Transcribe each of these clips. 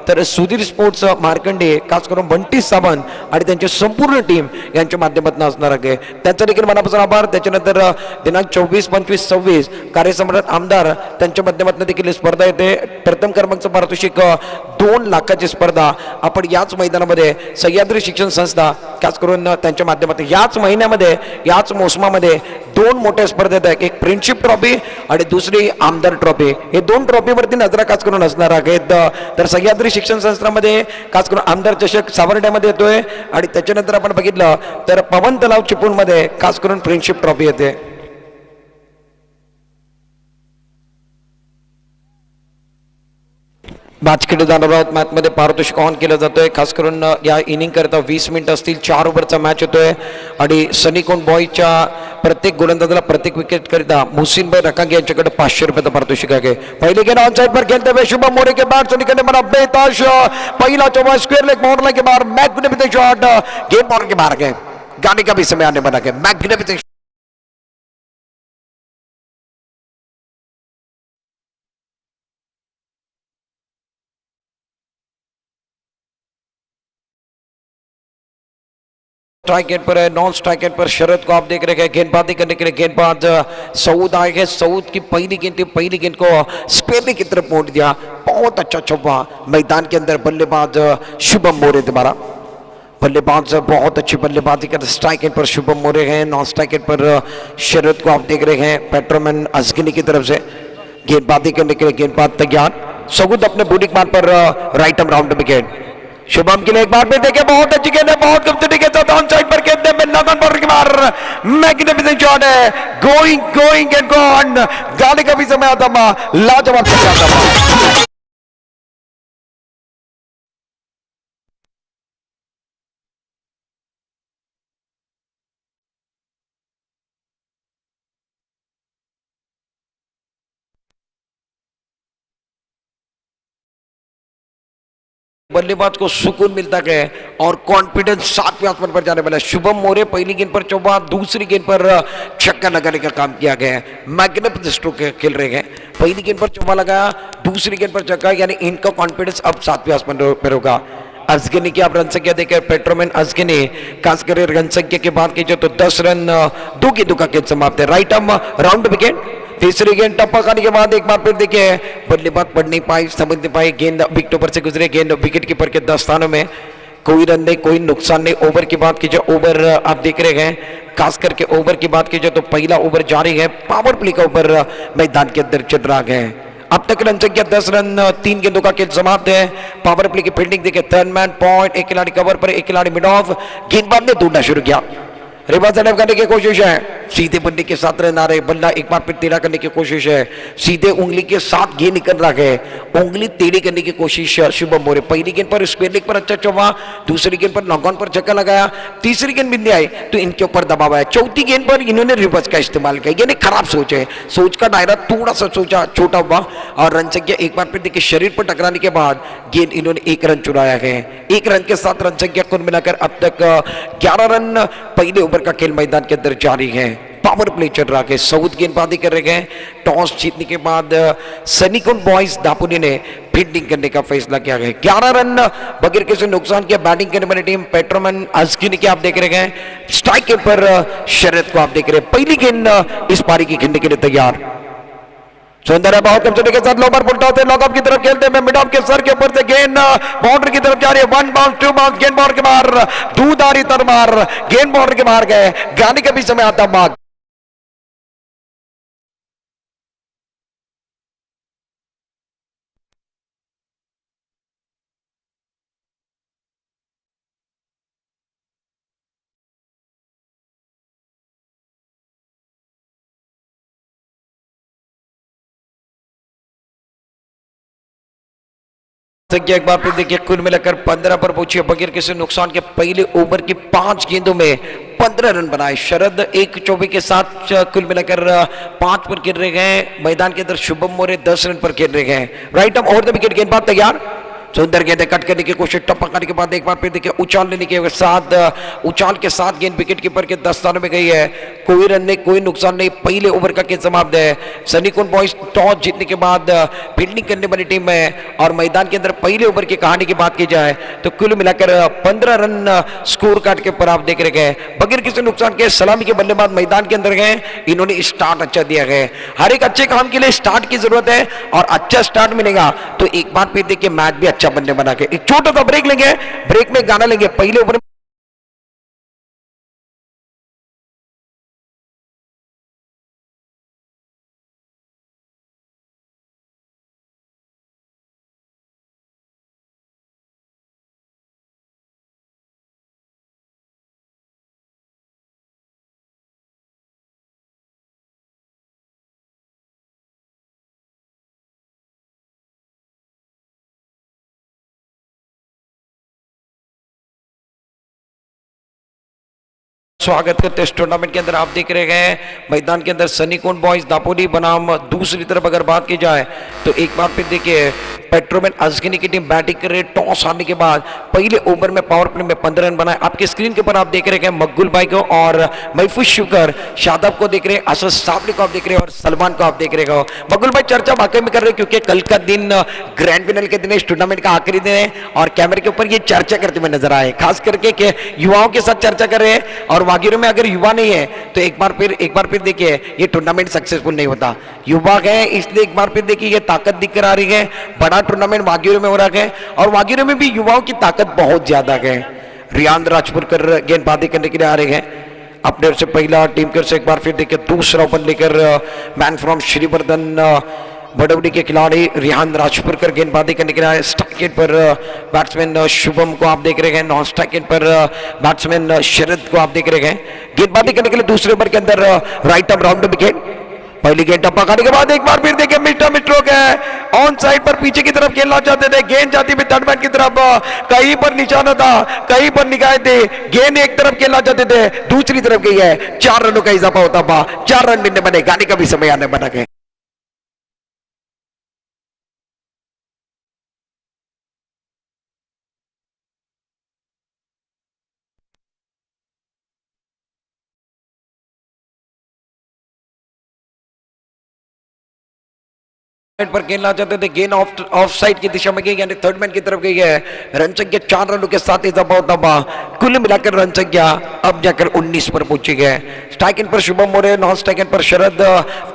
तर सुधीर स्पोर्ट्स मार्कंडे खास करून बंटी सावंत आणि त्यांची संपूर्ण टीम यांच्या माध्यमातून असणार आहे त्यांचा देखील मनापासून आभार। त्याच्यानंतर दिनांक 24, 25, 26 कार्यसम्राट आमदार त्यांच्या माध्यमातून देखील स्पर्धा येते। प्रथम क्रमांकाचं पारितोषिक 2 लाखाची स्पर्धा आपण याच मैदानामध्ये सह्याद्री शिक्षण संस्था खास करून त्यांच्या माध्यमातून याच महिन्यामध्ये याच मोसमामध्ये 2 मोठ्या स्पर्धेत आहेत, एक फ्रेंडशिप ट्रॉफी आणि दुसरी आमदार ट्रॉफी। हे 2 ट्रॉफीवरती नजरा खास करून असणार आहेत। तर सह्याद्री शिक्षण संस्थांमध्ये खास करून आमदार चषक सावर्ड्यामध्ये येतोय आणि त्याच्यानंतर आपण बघितलं तर पवन तलाव चिपळूणमध्ये खास करून फ्रेंडशिप ट्रॉफी येते। मॅच खेळले जाणार आहोत। मॅच मध्ये पारितोषिक ऑन केलं जातोय खास करून या इनिंग करता 20 मिनिट असतील, 4 ओव्हरचा मॅच होतोय आणि सनीकोन बॉयच्या प्रत्येक गोलंदाजाला प्रत्येक विकेट करिता मुहसिनभाई रकांगे यांच्याकडे 500 रुपयाचं पारितोषिक आहे। पहले गेंद ऑन साइड पर खेलते हुए शुभम मोरे के बाद सनी करने बड़ा बेताश पहला चौका स्क्वायर लेग बाउंड्री के बाहर मैग्निफिसेंट शॉट गेंद बाउंड्री के बाहर गए, गाने का भी समय आने बना के मैग्निफिसेंट स्ट्राइक एंड पर है, नॉन स्ट्राइक एंड पर शरद को आप देख रहे हैं गेंदबाजी करने के लिए गेंदबाज सऊद आए हैं। सऊद की पहली गेंद थी, पहली गेंद को स्पेलिंग की तरफ मोड़ दिया, बहुत अच्छा चौका मैदान के अंदर। बल्लेबाज शुभम मोरे दोबारा बल्लेबाज बहुत अच्छी बल्लेबाजी कर स्ट्राइक एंड पर शुभम मोरे हैं, नॉन स्ट्राइक एंड पर शरद को आप देख रहे हैं पेट्रोमैन अजगनी की तरफ से गेंदबाजी करने के लिए गेंदबाज तैयार। सऊद अपने बॉलिंग मान पर right arm round wicket Shubham के लिए एक बार फिर देखिए बहुत अच्छी गेंद है, बहुत खूबसूरती के साथ ऑन साइड पर खेलते हैं नाथन बॉर्डर के बाहर मैग्निफिसेंट शॉट है, गोइंग गोइंग एंड गॉन, गाली का भी समय आता लाजवाब था। बल्लेबाज को सुकून मिलता है और कॉन्फिडेंस 7वें आसमान पर जाने वाला है। शुभम मोरे पहली गेंद पर चौका, दूसरी गेंद पर छक्का लगाने का काम किया गया है। मैग्निफिसेंट स्ट्रोक खेल रहे हैं, पहली गेंद पर चौका लगाया, दूसरी गेंद पर छक्का, यानी इनका कॉन्फिडेंस अब 7वें आसमान पर होगा। अजगनी की आप रन संख्या देखें, पेट्रोमैन अजगनी खासकर रन संख्या की बात कीजिए तो 10 रन 2 गेंदों का खेल समाप्त है। राइट आर्म राउंड विकेट, तीसरी गेंद टप्पा खाने के बाद एक बार फिर देखिए बल्लेबाज पढ़ नहीं पाई, समझ नहीं पाई, गेंद विकेटों पर से गुजरे, गेंद विकेट कीपर के 10 स्थानों में, कोई रन नहीं, कोई नुकसान नहीं। ओवर की बात कीजिए, ओवर आप देख रहे हैं, खास करके ओवर की बात कीजिए तो पहला ओवर जारी है, पावर प्ले का ओवर मैदान के अंदर चल रहा है। अब तक रन संख्या 10 रन 3 गेंदों का खेल समाप्त है। पावर प्ले की फील्डिंग देखिए, थर्ड मैन पॉइंट, एक खिलाड़ी कवर पर, एक खिलाड़ी मिड ऑफ, गेंदबाज ने ढूंढना शुरू किया, रिवर्स अटैक करने की कोशिश है, सीधे बल्ले के साथ रन आ रहे, बल्ला एक बार फिर टेढ़ा करने की कोशिश है, सीधे उंगली के साथ गेंद निकल रहा है, उंगली टेढ़ी करने की कोशिश शुभम मोरे। पहली गेंद पर स्क्वायर लेग पर अच्छा चौका, दूसरी गेंद पर नॉक ऑन पर छक्का लगाया, तीसरी गेंद बिंदी आई तो इनके ऊपर दबाव आया, चौथी गेंद पर इन्होंने रिवर्स का इस्तेमाल किया, यानी खराब सोच है, सोच का दायरा थोड़ा सा सोचा छोटा हुआ और रन संख्या एक बार फिर देखिए शरीर पर टकराने के बाद गेंद इन्होंने 1 रन चुराया है। 1 रन के साथ रन संख्या कुल मिलाकर अब तक 11 रन पहले ओवर का खेल मैदान के अंदर जारी है। पावर प्ले चल रहा है, सऊद गेंदबाजी कर रहे हैं। टॉस जीतने के बाद सनीकोन बॉयज दापुनी ने फील्डिंग करने का फैसला किया है। 11 रन बगैर किसी नुकसान के बैटिंग करने वाली टीम पेट्रोमैन अजगनी की आप देख रहे हैं, स्ट्राइक पर शरद को आप देख रहे हैं, पहली गेंद इस पारी की खेलने के लिए तैयार। सुंदर है, बहुत कमजोरी के साथ लोबर पुलटा से लॉक ऑफ की तरफ खेलते हैं, मिड ऑफ के सर के ऊपर से गेंद बाउंड्री की तरफ जा रही है, 1 बाउंस 2 बाउंस, गेंद बाउंड्री के बाहर, दूधारी तरमार, गेंद बाउंड्री के बाहर गए, गाने का भी समय आता माग। एक बार फिर देखिए कुल मिलाकर 15 पर पहुंची बगैर किसी नुकसान के। पहले ओवर की 5 गेंदों में 15 रन बनाए शरद, 1 चौबे के साथ कुल मिलाकर 5 पर खेल रहे हैं। मैदान के अंदर शुभम मोरे 10 रन पर खेल रहे हैं। Right arm over the wicket, गेंदबाज तैयार, सुंदर गेंद कट करने की कोशिश, टप्पा करने के बाद एक बार फिर देखिए उछाल लेने के साथ, उछाल के साथ गेंद विकेट कीपर के दस्तानों में गई है। कोई रन नहीं, कोई नुकसान नहीं। पहले ओवर का खेल समाप्त है। सनीकुंड बॉयज टॉस जीतने के बाद फील्डिंग करने वाली टीम है और मैदान के अंदर पहले ओवर की कहानी की बात की जाए तो कुल मिलाकर 15 रन स्कोर कार्ड के ऊपर आप देख रहे गए बगैर किसी नुकसान के। सलामी के बल्लेबाज मैदान के अंदर गए, इन्होंने स्टार्ट अच्छा दिया गया। हर एक अच्छे काम के लिए स्टार्ट की जरूरत है और अच्छा स्टार्ट मिलेगा तो एक बार फिर देखिए मैच भी अच्छा बनने बना के। एक छोटा सा ब्रेक लेंगे, ब्रेक में गाना लेंगे। पहले ओवर स्वागत करते इस टूर्नामेंट के अंदर आप देख रहे हैं मैदान के अंदर सनीकुंड बॉयज दापोली बनाम दूसरी तरफ अगर बात की जाए तो एक बार फिर देखिए पेट्रोमैन अजगनी की टीम बैटिंग कर रही है। टॉस हारने के बाद पहले ओवर में पावर प्ले में 15 रन बनाए। आपके स्क्रीन के ऊपर आप देख रहे हैं मकबूल भाई को और महफूज शुगर, शादाब को देख रहे हैं, असद साबरी को आप देख रहे हैं और सलमान को आप देख रहे हो। मकबूल भाई चर्चा वाकई में कर रहे हैं क्योंकि कल का दिन ग्रैंड फाइनल के दिन इस टूर्नामेंट का आखिरी दिन है और कैमरे के ऊपर ये चर्चा करते हुए नजर आए, खास करके युवाओं के साथ चर्चा कर रहे हैं। और वागिर में अगर युवा नहीं है तो एक बार फिर देखिए ये टूर्नामेंट सक्सेसफुल नहीं होता। युवा है इसलिए एक बार फिर देखिए ये ताकत दिख कर आ रही है। बड़ा टूर्नामेंट वागिर में हो रहा है और वागिर में भी युवाओं की ताकत बहुत ज्यादा है। रियान राजपुरकर गेंदबाजी करने के लिए आ रहे हैं अपने ओर से पहला, टीम की ओर से एक बार फिर देखिए दूसरा ओपन लेकर मैन फ्रॉम श्रीवर्धन बड़ौनी के खिलाड़ी रिहान राजपुरकर गेंदबाजी करने के लिए। स्ट्राइक पर बैट्समैन शुभम को आप देख रहे हैं, नॉन स्ट्राइक पर बैट्समैन शरद को आप देख रहे हैं गेंदबाजी करने के लिए। दूसरे ओवर के अंदर राइट अप राउंड विकेट, पहली गेंद टप्पा खाने के बाद एक बार फिर देखिए मिस्टर है ऑन साइड पर पीछे की तरफ खेलना चाहते थे, गेंद जाती हुई थर्ड मैन की तरफ, कहीं पर निशाना था, कहीं पर निगाह थे, गेंद एक तरफ खेलना चाहते थे, दूसरी तरफ गई है। 4 रनों का इजाफा होता हुआ 4 रन मिलने बने, गाने का भी समय आने बना गया। पर खेलना चाहते थे, गेंद ऑफ साइड की दिशा में गई यानी थर्ड मैन की तरफ गई है। रन संख्या 4 रनों के साथ इजाफा होता हुआ कुल मिलाकर रन संख्या अब जाकर 19 पर पहुंची है। स्ट्राइक इन पर शुभम मोरे, नॉन स्ट्राइक इन पर शरद।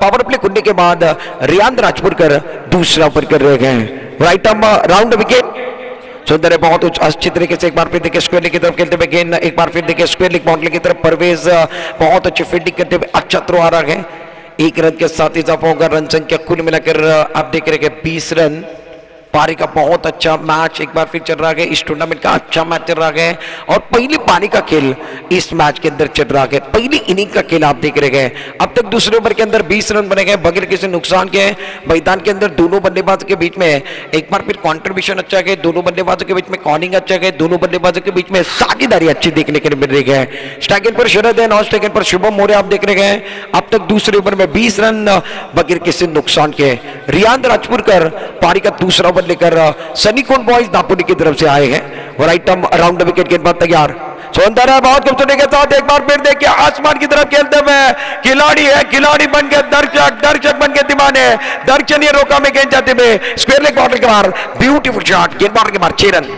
पावर प्ले खुलने के बाद रियान राजपुरकर दूसरा ओवर कर रहे हैं। राइट आर्म राउंड विकेट, सुंदर है बहुत अच्छी तरीके से। एक बार फिर देखिए स्क्वायर लेग की तरफ खेलते हुए गेंद, एक बार फिर देखिए स्क्वायर लेग बाउंड्री की तरफ परवेज बहुत अच्छी फील्डिंग करते हुए अच्छा थ्रो आ रहा है। एक रन के साथ इजाफा होगा, रन संख्या कुल मिलाकर आप देख रहे हैं 20 रन। पारी का बहुत अच्छा मैच एक बार फिर चल रहा है, इस टूर्नामेंट का अच्छा मैच चल रहा है और पहली पारी का खेल इस मैच के अंदर चल रहा है। पहली इनिंग का खेल आप देख रहे हैं। अब तक दूसरे ओवर के अंदर 20 रन बने गए बगैर किसी नुकसान के। मैदान के अंदर दोनों बल्लेबाजों के बीच में एक बार फिर कॉन्ट्रीब्यूशन अच्छा है, दोनों बल्लेबाजों के बीच में कॉर्निंग अच्छा है, दोनों बल्लेबाजों के बीच में साझेदारी अच्छी देखने के लिए मिल रही है। स्ट्राइक पर शरद है, नॉन स्ट्राइक पर शुभम मोरे आप देख रहे हैं। अब तक दूसरे ओवर में 20 रन बगैर किसी नुकसान के। रियान राजपुरकर पारी का दूसरा ओवर लेकर सनीकुंड बॉयज दापोली की तरफ से आए हैं। राइट आर्म राउंड विकेट गेंदबाज तैयार, सुंदर है बहुत खूबसूरती के साथ। एक बार फिर देखिए आसमान की तरफ खेलते हुए खिलाड़ी है, खिलाड़ी बन के दर्शक, दर्शक बन के दीवाने, दर्शनीय रोका में गेंद जाते हुए स्क्वायर लेग बाउंड्री के बाहर ब्यूटीफुल शॉट, गेंद बाउंड्री के बाहर 6 रन।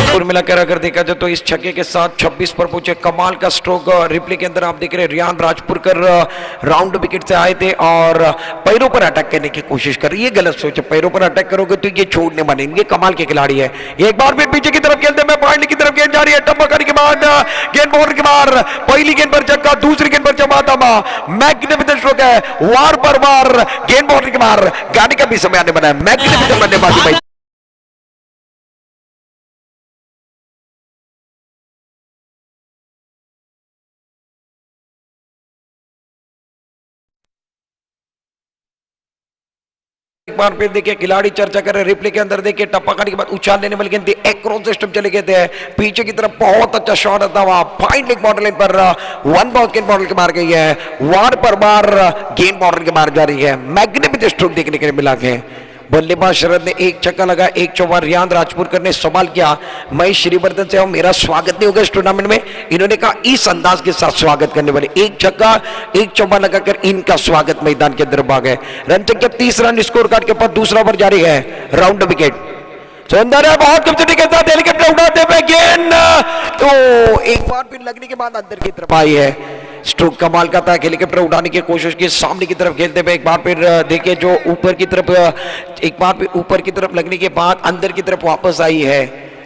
कुल मिलाकर अगर देखा जाए तो इस छक्के के साथ 26 पर पहुंचे। कमाल का स्ट्रोक रिप्ले के अंदर आप देख रहे हैं रियान राजपुरकर राउंड विकेट से आए थे और पैरों पर अटैक करने की कोशिश कर रही है। गलत सोचे, पैरों पर अटैक करोगे तो ये छोड़ने बनेंगे। कमाल के खिलाड़ी है। एक बार फिर पीछे की तरफ खेलते हैं, पॉइंट की तरफ गेंद जा रही है, टप्पा करने के बाद गेंद बाउंड्री के बाहर, पहली गेंद पर चक्का, दूसरी गेंद पर चमाता मैग्निफिसेंट स्ट्रोक है, वार पर वार गेंद बाउंड्री के बाहर, गाड़ी का भी समय आने बना है। मैग्निफिसेंट बल्लेबाजी भाई। एक बार फिर देखिए खिलाड़ी चर्चा कर रहे हैं, रिप्ले के अंदर देखिए टप्पा खाने के बाद उछाल लेने वाली गेंद एक्रॉस सिस्टम चले गए थे पीछे की तरफ, बहुत अच्छा शॉट था वहां फाइन लेग बॉर्डर लाइन पर वन बॉल गेंद बॉर्डर के मार गई है, वार पर बार गेंद बॉर्डर के मार जा रही है, मैग्निफिसेंट स्ट्रोक देखने के लिए मिला है। बल्लेबाज शरद ने एक छक्का लगा, एक चौका रियान राजपुरकर ने सवाल किया, महेश श्रीवर्धन से मेरा स्वागत नहीं होगा इस टूर्नामेंट में, इन्होंने कहा इस अंदाज के साथ स्वागत करने वाले, एक छक्का एक चौका लगाकर इनका स्वागत मैदान के अंदर भाग गए। रन संख्या 30 रन स्कोर कार्ड के ऊपर दूसरा ओवर जारी है, राउंड विकेट सुंदर है, बहुत खूबसूरती के साथ हेलीकॉप्टर उड़ाते हुए गेंद तो एक बार फिर लगने के बाद अंदर की तरफ आई है, स्ट्रोक कमाल का था, हेलीकॉप्टर उड़ाने की कोशिश की, सामने की तरफ खेलते हुए एक बार फिर देखिए जो ऊपर की तरफ, एक बार फिर ऊपर की तरफ लगने के बाद अंदर की तरफ वापस आई है,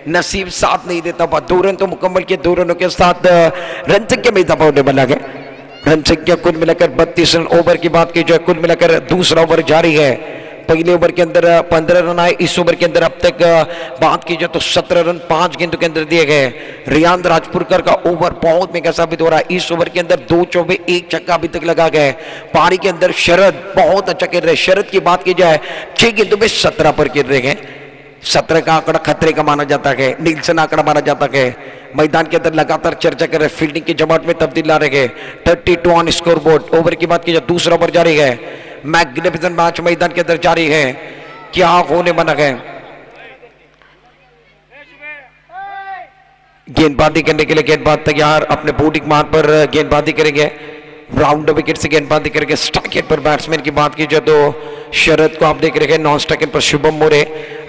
नसीब साथ नहीं देता, 2 रन तो मुकम्मल किए, 2 रनों के साथ रन संख्या में इजाफा होने वाला है। रन संख्या कुल मिलाकर 32 रन, ओवर की बात की जाए कुल मिलाकर दूसरा ओवर जारी है, पहले ओवर के अंदर 15 रन आए, इस ओवर के अंदर अब तक बात की जाए तो 17 रन 5 गेंदों के अंदर दिए गए। रियान राजपुरकर का ओवर बहुत महंगा साबित हो रहा है, इस ओवर के अंदर 2 चौबे 1 छक्का अभी तक लगा गए। पारी के अंदर शरद बहुत अच्छा खेल रहे, शरद की बात की जाए 6 गेंदों में 17 पर खेल रहे हैं, 17 का आंकड़ा खतरे का माना जाता है, नीलसन आंकड़ा माना जाता है। मैदान के अंदर लगातार चर्चा कर रहे, फील्डिंग की जमात में तब्दील ला रहे, 32 ऑन स्कोर बोर्ड। ओवर की बात की जाए दूसरा ओवर जारी है, मैग्निफिसेंट मैच मैदान के अंदर जारी है, क्या होने बना है। गेंदबाजी करने के लिए गेंदबाज तैयार, अपने बॉडी मार पर गेंदबाजी करेंगे, राउंड विकेट से गेंदबाजी करेंगे। स्ट्राइक पर बैट्समैन की बात की जाए तो शरद को आप देख रहे हैं, नॉन स्ट्राइक पर शुभम मोरे,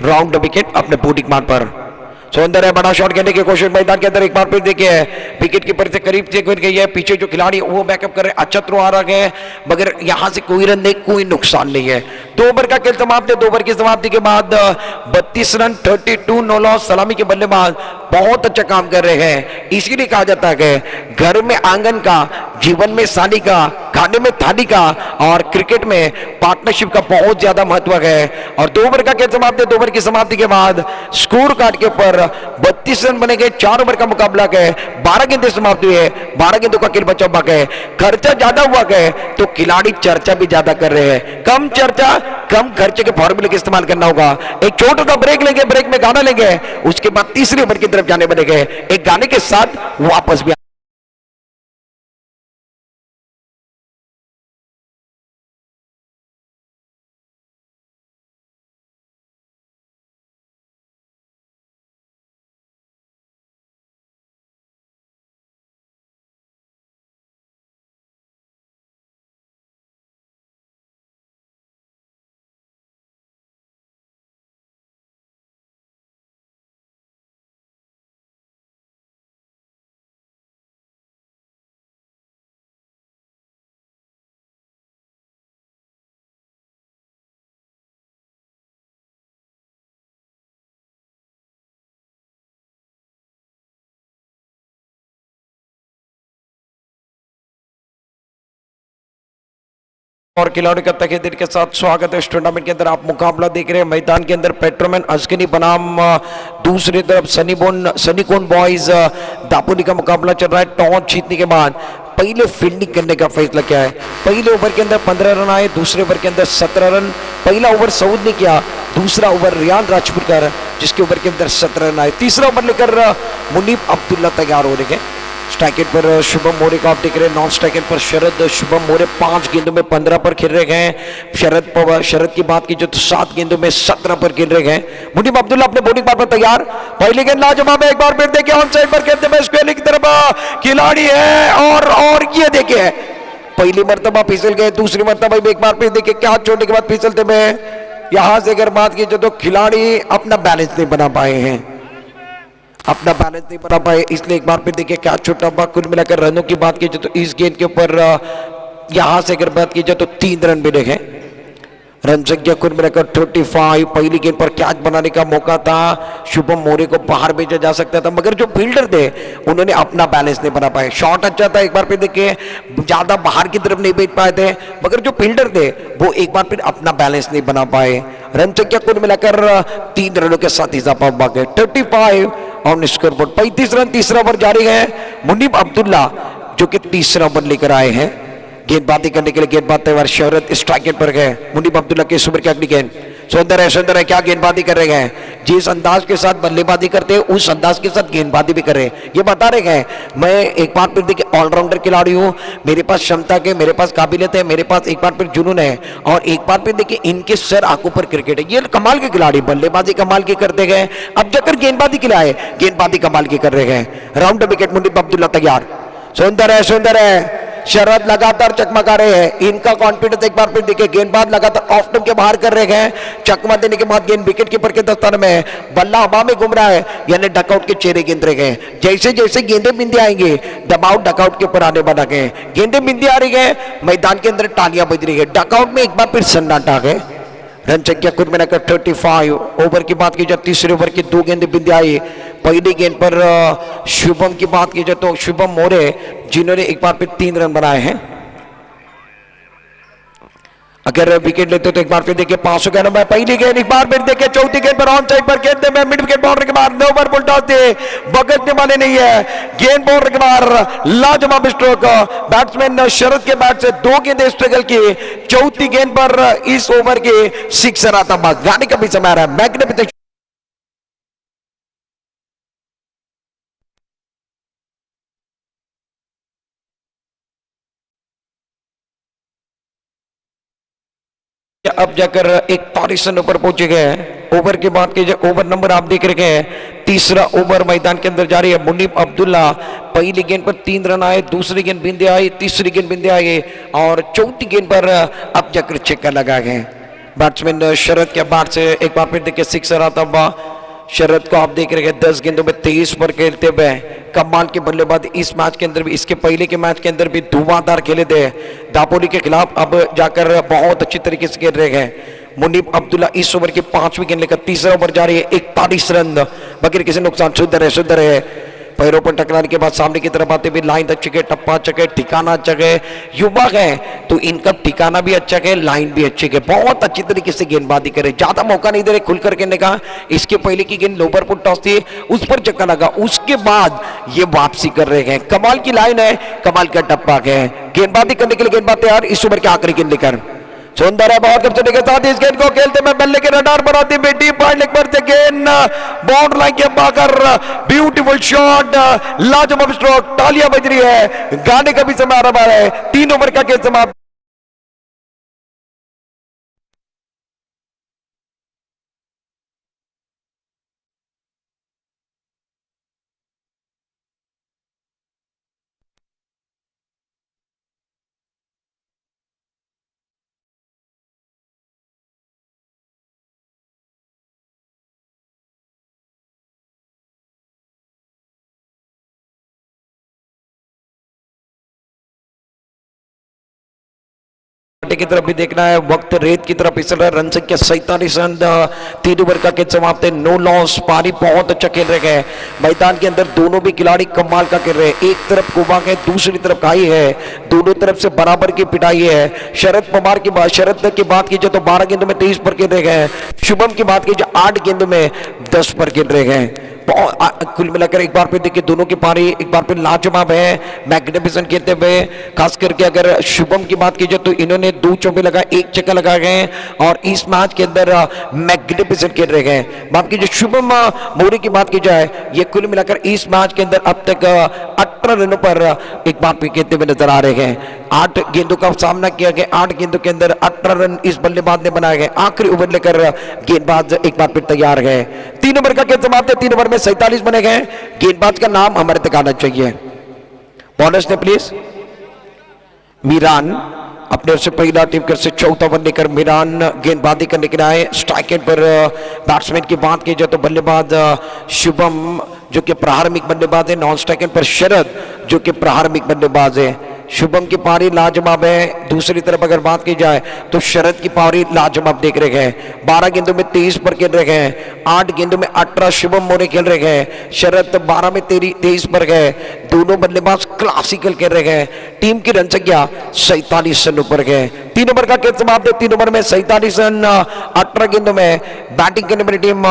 राउंड विकेट अपने बॉडी मार पर। सुंदर है, बड़ा शॉट खेलने की कोशिश मैदान के अंदर, एक बार फिर देखिए विकेट कीपर से करीब से गई है, पीछे जो खिलाड़ी वो बैकअप कर रहे हैं, अच्छा थ्रो आ रहा है मगर यहां से कोई रन नहीं, कोई नुकसान नहीं है। 2 ओवर का खेल समाप्त है, 2 ओवर की समाप्ति के बाद 32 रन 32 नो लॉस। सलामी के बल्लेबाज बहुत अच्छा काम कर रहे हैं, इसीलिए कहा जाता है घर में आंगन का, जीवन में सानी का, खाने में थाली का, और क्रिकेट में पार्टनरशिप का बहुत ज्यादा महत्व है। और 2 ओवर का खेल समाप्त है, 2 ओवर की समाप्ति के बाद स्कोर कार्ड के ऊपर 32 रन बने गए, 4 ओवर का मुकाबला है, 12 गेंदें समाप्त हुई है, 12 गेंदों का खेल बचा हुआ है। खर्चा ज्यादा हुआ है तो खिलाड़ी चर्चा भी ज्यादा कर रहे हैं, कम चर्चा कम खर्चे के फॉर्मूले का इस्तेमाल करना होगा। एक छोटा सा ब्रेक लेंगे, ब्रेक में गाना लेंगे, उसके बाद तीसरे ओवर की तरफ जाने बनेंगे, एक गाने के साथ वापस भी। और खिलाड़ी का तहे दिल के साथ स्वागत है इस टूर्नामेंट के अंदर। आप मुकाबला देख रहे हैं मैदान के अंदर, पेट्रोमैन अजगनी बनाम दूसरी तरफ सनीकोन बॉयज दापोली का मुकाबला चल रहा है। टॉस जीतने के बाद पहले फील्डिंग करने का फैसला किया है, पहले ओवर के अंदर 15 रन आए, दूसरे ओवर के अंदर 17 रन। पहला ओवर सऊद ने किया, दूसरा ओवर रियान राजपुरकर जिसके ओवर के अंदर 17 रन आए। तीसरा ओवर लेकर मुनीब अब्दुल्ला तैयार हो रहे हैं। स्ट्राइक पर शुभम मोरे का आप देख रहे हैं, नॉन स्ट्राइक पर शरद। शुभम मोरे 5 गेंदों में 15 पर खेल रहे हैं। शरद की बात की जो 7 गेंदों में 17 पर खेल रहे हैं। मुनीब अब्दुल्ला अपने बॉलिंग पार्ट पर तैयार, पहली गेंद लाजवाब है, एक बार फिर देखिए ऑन साइड पर खेलते हुए स्क्वायर की तरफ खिलाड़ी है, और ये देखिए पहली मर्तबा फिसल गए, दूसरी मर्तबा एक बार फिर देखिए क्या छोड़ने के बाद फिसलते हुए। यहां से अगर बात की जाए तो खिलाड़ी अपना बैलेंस नहीं बना पाए हैं, अपना बैलेंस नहीं बना पाए, इसलिए एक बार फिर देखिए क्या छोटा हुआ। कुल मिलाकर रनों की बात की जाए तो इस गेंद के ऊपर यहां से अगर बात की जाए तो 3 रन मिले हैं। रन संख्या कुल मिलाकर 35। पहली गेंद पर कैच बनाने का मौका था, शुभम मोरे को बाहर भेजा जा सकता था मगर जो फील्डर थे उन्होंने अपना बैलेंस नहीं बना पाए। शॉट अच्छा था, एक बार फिर देखिए ज्यादा बाहर की तरफ नहीं भेज पाए थे मगर जो फील्डर थे वो एक बार फिर अपना बैलेंस नहीं बना पाए। रन संख्या कुल मिलाकर 3 रनों के साथ इजाफा हुआ है, 35 ऑन स्कोर बोर्ड। 35 रन, तीसरा ओवर जारी है। मुनीब अब्दुल्ला जो कि तीसरा ओवर लेकर आए हैं, गेंदबाजी करने के लिए गेंदबाज तैयार, शोहरत स्ट्राइक गेंद पर गए, मुनीब अब्दुल्ला की सुपर की अगली गेंद, सुंदर है, क्या गेंदबाजी कर रहे हैं, जिस अंदाज के साथ बल्लेबाजी करते हैं उस अंदाज के साथ गेंदबाजी भी कर रहे हैं, ये बता रहे हैं मैं एक बार फिर देखिए ऑलराउंडर खिलाड़ी हूँ, मेरे पास क्षमता के, मेरे पास काबिलियत है, मेरे पास एक बार फिर जुनून है, और एक बार फिर देखिए इनके सर आंखों पर क्रिकेट है। ये कमाल के खिलाड़ी, बल्लेबाजी कमाल की करते गए, अब जाकर गेंदबाजी खिलाए, गेंदबाजी कमाल की कर रहे हैं। राउंड विकेट, मुनीब अब्दुल्ला तैयार, सुंदर है, शरद लगातार चकमका रहे हैं, इनका कॉन्फिडेंस एक बार फिर देखिए, गेंदबाज लगातार ऑफ स्टंप के बाहर कर रहे हैं, चकमा देने के बाद गेंद विकेट कीपर के दफ्तर में, बल्ला हवा में घूम रहा है, यानी डकआउट के चेहरे गिन रहे हैं। जैसे जैसे गेंदे बिंदे आएंगे दबाव डकआउट के ऊपर आने बना गए, गेंदे बिंदे आ रही है, मैदान के अंदर तालियां बज रही है, डकआउट में एक बार फिर सन्नाटा है। रन संख्या कुल मिलाकर 35। ओवर की बात की जाए, तीसरे ओवर की 2 गेंद बिंदे आई, पहली गेंद पर शुभम की बात की जाए तो शुभम मोरे जिन्होंने एक बार फिर 3 रन बनाए हैं, अगर विकेट लेते तो एक बार फिर देखिए 500 का नंबर, पहली गेंद एक बार फिर देखिए, चौथी गेंद पर ऑन साइड पर खेलते में मिड विकेट बाउंड्री के बाद नो ओवर फुल टॉस दे, बगतने वाले नहीं है, गेंद बाउंड्री के बाद लाजवाब स्ट्रोक, बैट्समैन शरद के बैट से 2 गेंदें स्ट्रगल की, चौथी गेंद पर इस ओवर के सिक्सर आता, गाने का भी समय आ रहा है, मैग्निफिसेंट अब जाकर 41 रन ऊपर पहुंचे गए हैं। ओवर के बाद के जो ओवर नंबर आप देख रहे हैं, तीसरा ओवर मैदान के अंदर जारी है। मुनीब अब्दुल्ला पहली गेंद पर 3 रन आए, दूसरी गेंद बिंदे आई, तीसरी गेंद बिंदे आए और चौथी गेंद पर अब जाकर छक्का लगा गए। बैट्समैन शरद के बाद से एक बार फिर देखिए सिक्सर आता हुआ, शरद को आप देख रहे हैं 10 गेंदों में 23 पर खेलते हुए कमाल के बल्लेबाज, इस मैच के अंदर भी, इसके पहले के मैच के अंदर भी धुआंधार खेले थे दापोली के खिलाफ, अब जाकर बहुत अच्छी तरीके से खेल रहे हैं। मुनीब अब्दुल्ला इस ओवर की 5वीं गेंद लेकर तीसरा ओवर जारी है, 41 रन बगैर किसी नुकसान, सुंदर है, पैरों पर टकराने के बाद सामने की तरफ आते हुए लाइन अच्छी है, टप्पा अच्छा है, ठिकाना अच्छा है, युवक है तो इनका ठिकाना भी अच्छा है, लाइन भी अच्छी है, बहुत अच्छी तरीके से गेंदबाजी करे, ज्यादा मौका नहीं दे रहे खुलकर खेलने का। इसके पहले की गेंद लोअर फुट टॉस थी, उस पर चक्का लगा, उसके बाद ये वापसी कर रहे हैं, कमाल की लाइन है, कमाल का टप्पा है, गेंदबाजी करने के लिए गेंदबाज तैयार, इस ओवर के आखिरी गेंद लेकर सुंदर है, बहुत कब्जे के साथ इस गेंद को खेलते में बल्ले के रडार पर आती है, डीप पॉइंट लेग पर से गेंद बाउंड्री लाइन के बाहर, ब्यूटीफुल शॉट, लाजवाब स्ट्रोक, तालियां बज रही है, गाने का भी समय आ रहा है, 3 ओवर का खेल समाप्त। की तरफ भी देखना है, वक्त रेत की तरफ फिसल रहा है, रन संख्या 47 रन, 3 ओवर का खेल समाप्त है, नो लॉस, पारी बहुत अच्छा खेल रहे हैं मैदान के अंदर, दोनों भी खिलाड़ी कमाल का खेल रहे हैं, एक तरफ कुमांग है, दूसरी तरफ खाई है, दोनों तरफ से बराबर की पिटाई है। शरद पवार की बात, शरद की बात कीजिए तो 12 गेंदों में 23 पर खेल रहे हैं, शुभम की बात कीजिए 8 गेंदों में 10 पर खेल रहे हैं। कुल मिलाकर एक बार फिर देखिए दोनों की पारी एक बार फिर लाजवाब है, मैग्निफिसेंट खेलते हुए, खास करके अगर शुभम की बात कीजिए तो इन्होंने 2 चौके लगाए, 1 छक्का लगाए गए और इस मैच के अंदर मैग्निफिसेंट खेल रहे हैं। बात कीजिए शुभम मोरे की बात की जाए, ये कुल मिलाकर इस मैच के अंदर अब तक 18 रनों पर एक बार फिर खेलते हुए नजर आ रहे हैं। 8 गेंदों का सामना किया गया, 8 गेंदों के अंदर 18 रन इस बल्लेबाज ने बनाए गए, आखिरी ओवर लेकर गेंदबाज एक बार फिर तैयार है। 3 ओवर का खेल समाप्त है, 3 ओवर में 47 बने गए। गेंदबाज का नाम हमारे तक आना चाहिए, बॉलर्स ने प्लीज। मीरान अपने से पहला टीम कर से चौथा ओवर लेकर मीरान गेंदबाजी करने के लिए आए। स्ट्राइक एंड पर बैट्समैन की बात की जाए तो बल्लेबाज शुभम जो कि प्रारंभिक बल्लेबाज है, नॉन स्ट्राइक एंड पर शरद जो कि प्रारंभिक बल्लेबाज है। शुभम की पारी लाजवाब है, दूसरी तरफ अगर बात की जाए तो शरद की पारी लाजवाब देख रहे हैं। 12 गेंदों में 23 पर खेल रहे हैं, 8 गेंदों में 18 शुभम मोरे खेल रहे हैं, शरद 12 में 23 पर गए। दोनों बल्लेबाज क्लासिकल खेल रहे हैं। टीम की रन संख्या 47 रन ऊपर गए। 3 ओवर का खेल समाप्त है, 3 ओवर में 47 रन 18 गेंदों में। बैटिंग करने वाली टीम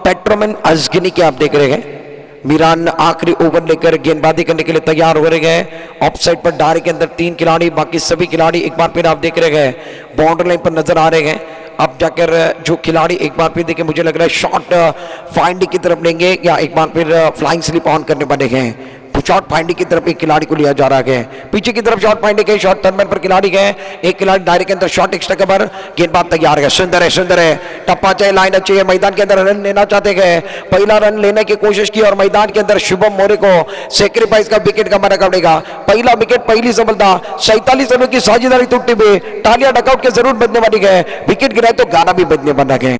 पेट्रोमैन अजगनी की आप देख रहे हैं। मीरान आखिरी ओवर लेकर गेंदबाजी करने के लिए तैयार हो रहे हैं। ऑफ साइड पर डारे के अंदर 3 खिलाड़ी, बाकी सभी खिलाड़ी एक बार फिर आप देख रहे हैं बाउंड्री लाइन पर नजर आ रहे हैं। अब जाकर जो खिलाड़ी एक बार फिर देखिए मुझे लग रहा है शॉट फाइंडिंग की तरफ लेंगे या एक बार फिर फ्लाइंग स्लिप ऑन करने पड़ेंगे। शॉट फाइंडिंग की तरफ एक खिलाड़ी को लिया जा रहा है, पीछे की तरफ शॉट फाइंडिंग है, शॉट टर्नमैन पर खिलाड़ी गए, एक खिलाड़ी दायरे के अंदर शॉट एक्स्ट्रा कवर, गेंदबाज तैयार है, सुंदर है, सुंदर है, टप्पा चाहिए, लाइन अच्छी है, मैदान के अंदर रन लेना चाहते हैं, पहला रन लेने की कोशिश की और मैदान के अंदर शुभम मोरे को सेक्रीफाइस का विकेट कमाना पड़ेगा। पहला विकेट, पहली सफलता, 47 रनों की साझेदारी टूटने में तालियां डकआउट के जरूर बजने वाली है, विकेट गिराए तो गाना भी बजने बना गए।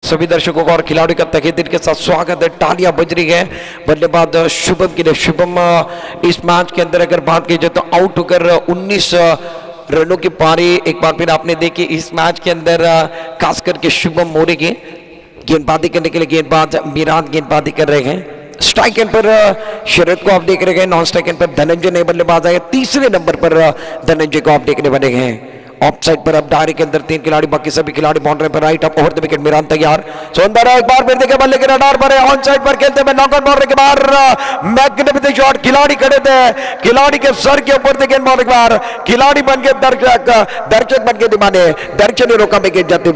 सभी दर्शकों का और खिलाड़ियों का तहे दिल के साथ स्वागत है, तालियां बज रही है बल्लेबाज शुभम के लिए। शुभम इस मैच के अंदर अगर बात की जाए तो आउट होकर 19 रनों की पारी एक बार फिर आपने देखी इस मैच के अंदर, खास करके शुभम मोरे की गेंदबाजी करने के लिए गेंदबाज मीरान गेंदबाजी कर रहे हैं। स्ट्राइक एंड पर शरद को आप देख रहे हैं, नॉन स्ट्राइक एंड पर धनंजय नए बल्लेबाज आए, तीसरे नंबर पर धनंजय को आप देखने बने हैं। ऑफ साइड पर अब डायरी के अंदर 3 खिलाड़ी, बाकी सभी खिलाड़ी बाउंड्री पर right up over the wicket, Meeran तैयार, सुंदर है, एक बार फिर देखे बल्ले के रडार पर है, ऑन साइड पर खेलते हुए नॉकआउट बाउंड्री के बाहर मैग्निफिसेंट शॉट, खिलाड़ी खड़े थे, खिलाड़ी के सर के ऊपर से गेंद बाउंड्री के बाहर, खिलाड़ी बन के दर्शक बन के दीवाने, दर्शक ने रोका विकेट जाते।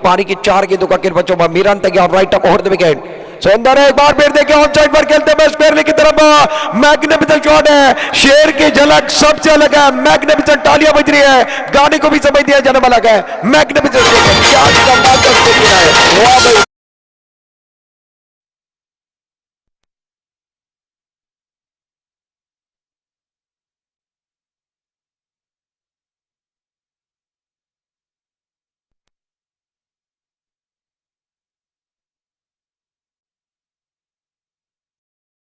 पारी की 4 गेंदों का खेल बच्चों में मीरान तैयार, right up over the wicket, सुंदर है, एक बार फिर देखे ऑन साइड पर खेलते हैं स्क्वायर की तरफ, मैग्निफिसेंट शॉट है, शेर की झलक सबसे अलग है, मैग्निफिसेंट, तालियां बज रही है, गाने को भी समझ दिया जाने वाला है, मैग्निफिसेंट क्या है, वाह भाई।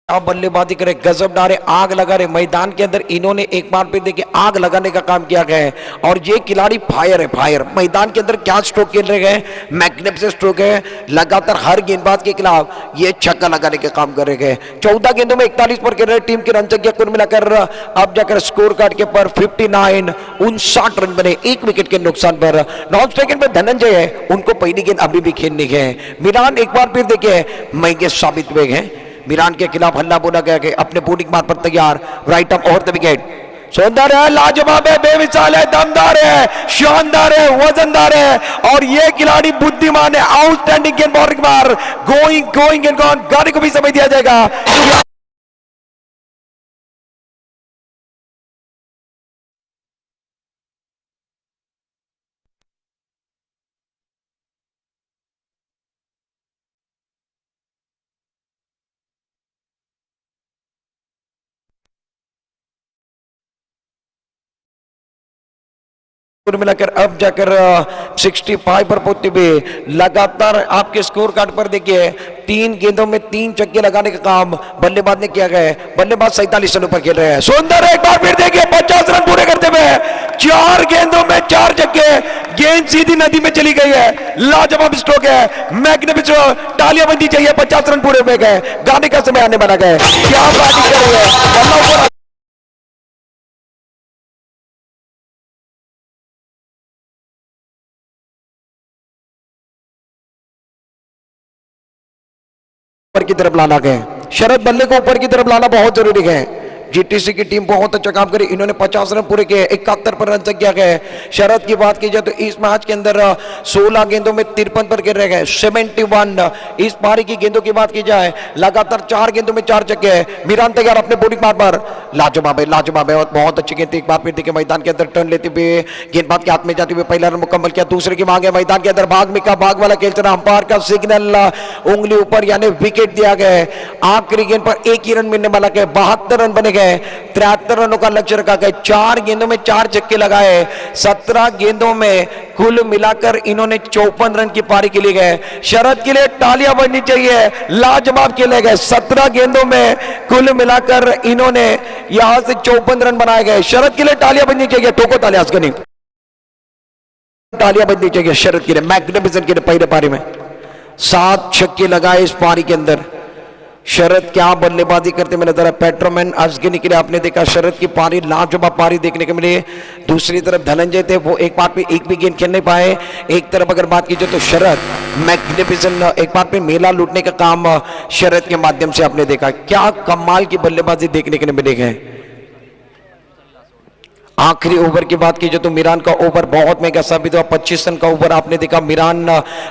अब बल्लेबाजी करे, गजब डारे, आग लगा रहे मैदान के अंदर, इन्होंने एक बार फिर देखिए आग लगाने का काम किया गया है और ये खिलाड़ी फायर है, फायर मैदान के अंदर क्या स्ट्रोक खेल रहे हैं, मैग्निफिसेंट स्ट्रोक है, लगातार हर गेंदबाज के खिलाफ ये छक्का लगाने के काम कर रहे हैं। 14 गेंदों में 41 पर खेल रहे टीम की रन संख्या कुल मिलाकर अब जाकर स्कोर कार्ड के पर 59 59 रन बने, 1 विकेट के नुकसान पर। नॉन स्ट्राइक पर धनंजय है, उनको पहली गेंद अभी भी खेलनी है। मीरान एक बार फिर देखिए महंगे साबित हुए हैं, मीरान के खिलाफ हल्ला बोला गया कि अपने बॉलिंग मार पर तैयार, right up over the wicket, सुंदर है, लाजवाब है, बेमिसाल है, दमदार है, शानदार है, वजनदार है और ये खिलाड़ी बुद्धिमान है, आउटस्टैंडिंग गेंद बॉलिंग मार, गोइंग गोइंग एंड गॉन, गाने को भी समझ दिया जाएगा। कुल मिलाकर अब जाकर 65 पर पहुंचते हुए लगातार आपके स्कोर कार्ड पर देखिए 3 गेंदों में 3 छक्के लगाने का काम बल्लेबाज ने किया गया है। बल्लेबाज 47 रनों पर खेल रहे हैं, सुंदर एक बार फिर देखिए 50 रन पूरे करते हुए 4 गेंदों में 4 छक्के, गेंद सीधी नदी में चली गई है, लाजवाब स्ट्रोक है, मैग्निफिसेंट, तालियां बंदी चाहिए, 50 रन पूरे हो गए, गाने का समय आने वाला है, क्या बैटिंग कर रही है, ऊपर की तरफ लाना गया, शरद बल्ले को ऊपर की तरफ लाना बहुत जरूरी है, जीटीसी की टीम बहुत अच्छा काम करी, इन्होंने 50 रन पूरे किए, 71 पर रन तक किया गया। शरद की बात की जाए तो इस मैच के अंदर 16 गेंदों में 53 पर गिर रह गए, 71। इस पारी की गेंदों की बात की जाए लगातार 4 गेंदों में 4 छक्के। मीरान तैयार अपने बॉलिंग पार्ट पर, लाजवाब है, लाजवाब है और बहुत अच्छी गेंद थी। एक बार फिर देखिए मैदान के अंदर टर्न लेते हुए गेंदबाज के हाथ में जाते हुए पहला रन मुकम्मल किया, दूसरे की मांग है मैदान के अंदर, भाग मिका भाग वाला खेल चला, अंपायर का सिग्नल, उंगली ऊपर यानी विकेट दिया गया है। आखिरी गेंद पर एक ही रन मिलने वाला है, 72 रन बने गए, 73 रनों का लक्ष्य रखा गया, 4 गेंदों में 4 छक्के लगाए, 17 गेंदों में कुल मिलाकर इन्होंने 54 रन की पारी के लिए गए। शरद के लिए तालियां बजनी चाहिए, लाजवाब खेले गए, 17 गेंदों में कुल मिलाकर इन्होंने यहां से 54 रन बनाए गए। शरद के लिए तालियां बजनी चाहिए, ठोको तालियां नहीं, तालियां बजनी चाहिए शरद के लिए, मैग्निफिसेंट के लिए। पहले पारी में 7 छक्के लगाए इस पारी के अंदर। शरद क्या बल्लेबाजी करते में नजर आए, पेट्रोमैन अजगनी के लिए आपने देखा शरद की पारी, लाजवाब पारी देखने को मिली। दूसरी तरफ धनंजय थे, वो एक बार पे एक भी गेंद खेल नहीं पाए। एक तरफ अगर बात की जाए तो शरद मैग्निफिसेंट, एक बार पे मेला लूटने का काम शरद के माध्यम से आपने देखा। क्या कमाल की बल्लेबाजी देखने के लिए मिलेगी। आखिरी ओवर की बात की जाए तो मीरान का ओवर बहुत महंगा साबित हुआ, 25 रन का ओवर आपने देखा। मीरान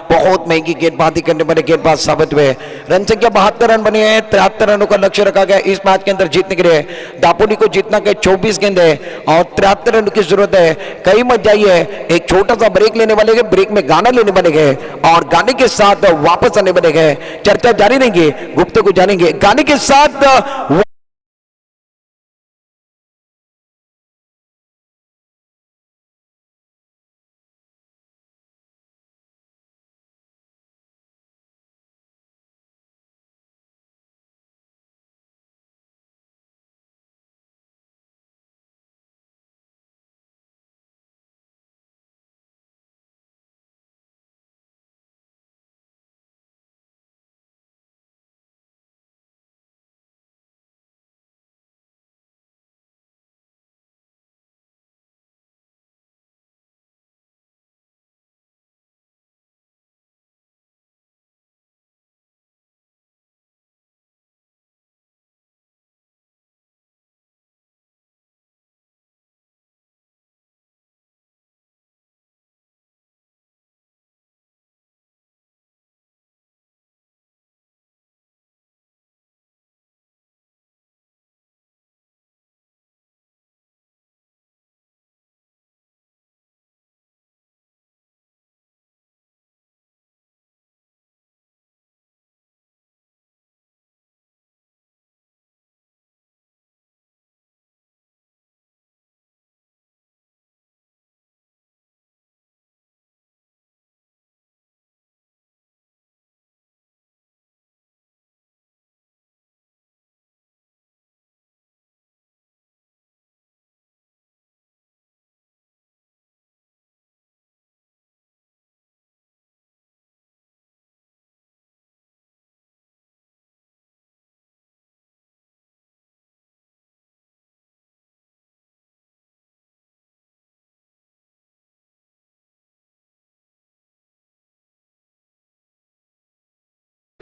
बहुत महंगी गेंदबाजी करने वाले गेंदबाज साबित हुए। रन संख्या 72 रन बने हैं, 73 रनों का लक्ष्य रखा गया इस मैच के अंदर जीतने के लिए। दापोली को जीतना के 24 गेंद है और 73 रन की जरूरत है। कहीं मत जाइए, एक छोटा सा ब्रेक लेने वाले, ब्रेक में गाना लेने बनेंगे और गाने के साथ वापस आने बनेंगे। चर्चा जारी रहेंगे, गुफ्तगू जानेंगे गाने के साथ।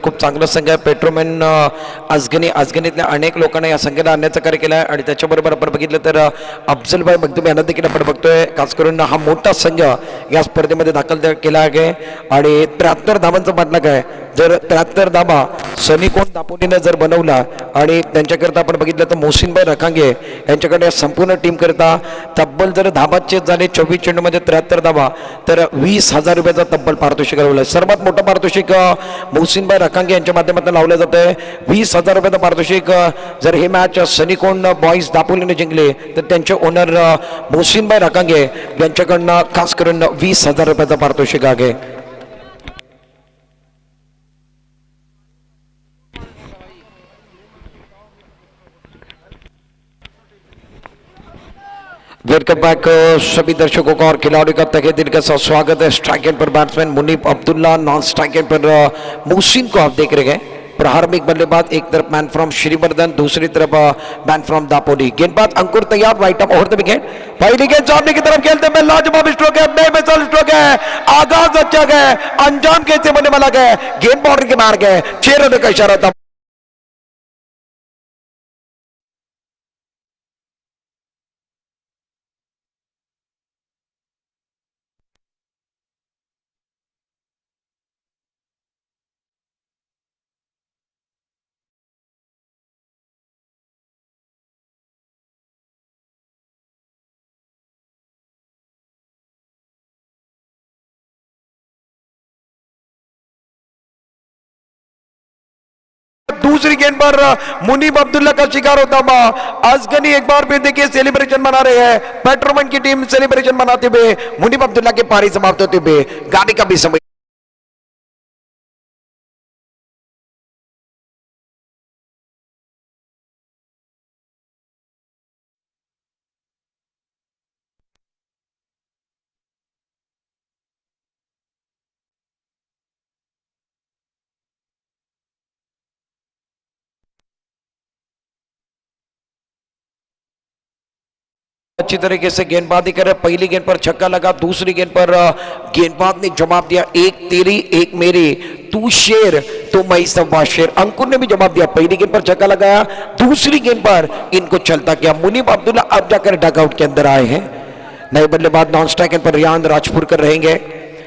खूप चांगला संघ आहे पेट्रोमॅन अजगणीतल्या अनेक लोकांना या संघाला आणण्याचं कार्य केलं आहे आणि त्याच्याबरोबर आपण बघितलं तर अफजलभाई मखदूम यांना देखील आपण बघतोय। खास करून हा मोठा संघ या स्पर्धेमध्ये दाखल केला आहे आणि 73 धावांचा मानक आहे। जर 73 धावा सनी कोण दापोलीने जर बनवला आणि त्यांच्याकरता आपण बघितलं तर मोहसिनभाई रखांगे यांच्याकडे संपूर्ण टीम करता तब्बल जर धाबाचे झाले 24 चेंडूमध्ये 73 धावा तर 20,000 रुपयाचा तब्बल पारितोषिक लावलं। सर्वात मोठं पारितोषिक मोहसिनभाई रखांगे यांच्या माध्यमातून लावलं जात आहे, 20,000 रुपयाचं पारितोषिक। जर हे मॅच सनी कोण बॉईज दापोलीने जिंकले तर त्यांचे ओनर मोहसिनभाई रखांगे यांच्याकडनं खास करून 20,000 रुपयाचं पारितोषिक आहे। वेलकम बैक सभी दर्शकों का और खिलाड़ियों का तहे दिल का स्वागत है। स्ट्राइक एंड पर batsman Munib Abdullah, non strike end पर मोहसिन को आप देख रहे हैं। प्रारंभिक बल्लेबाज एक तरफ मैन फ्रॉम श्रीवर्धन, दूसरी तरफ मैन फ्रॉम दापोली। गेंदबाज अंकुर तैयार, right up over the wicket, पहली गेंद सामने की तरफ खेलते में लाजवाब स्ट्रोक है, बेमिसाल स्ट्रोक है, आगाज अच्छा गया, अंजाम कैसे बनने वाला गया, गेंद बाउंड्री के मार गए, 6 रनों का इशारा था। दूसरी गेंद पर मुनीब अब्दुल्ला का शिकार होता हुआ अजगनी एक बार फिर देखिए सेलिब्रेशन मना रहे हैं। पेट्रोमैन की टीम सेलिब्रेशन मनाते हुए मुनीब अब्दुल्ला की पारी समाप्त होते हुए गाड़ी का भी समय अच्छी तरीके से गेंदबाजी करे। पहली गेंद पर छक्का लगा, दूसरी गेंद पर गेंदबाज ने जवाब दिया एक तेरी एक मेरी, तू शेर तो मैं सवा शेर। अंकुर ने भी जवाब दिया, पहली गेंद पर छक्का लगाया, दूसरी गेंद पर इनको चलता किया। मुनीब अब्दुल्ला अब जाकर डगआउट के अंदर आए हैं। नए बल्लेबाज नॉन स्ट्राइक पर रियान राजपुरकर रहेंगे।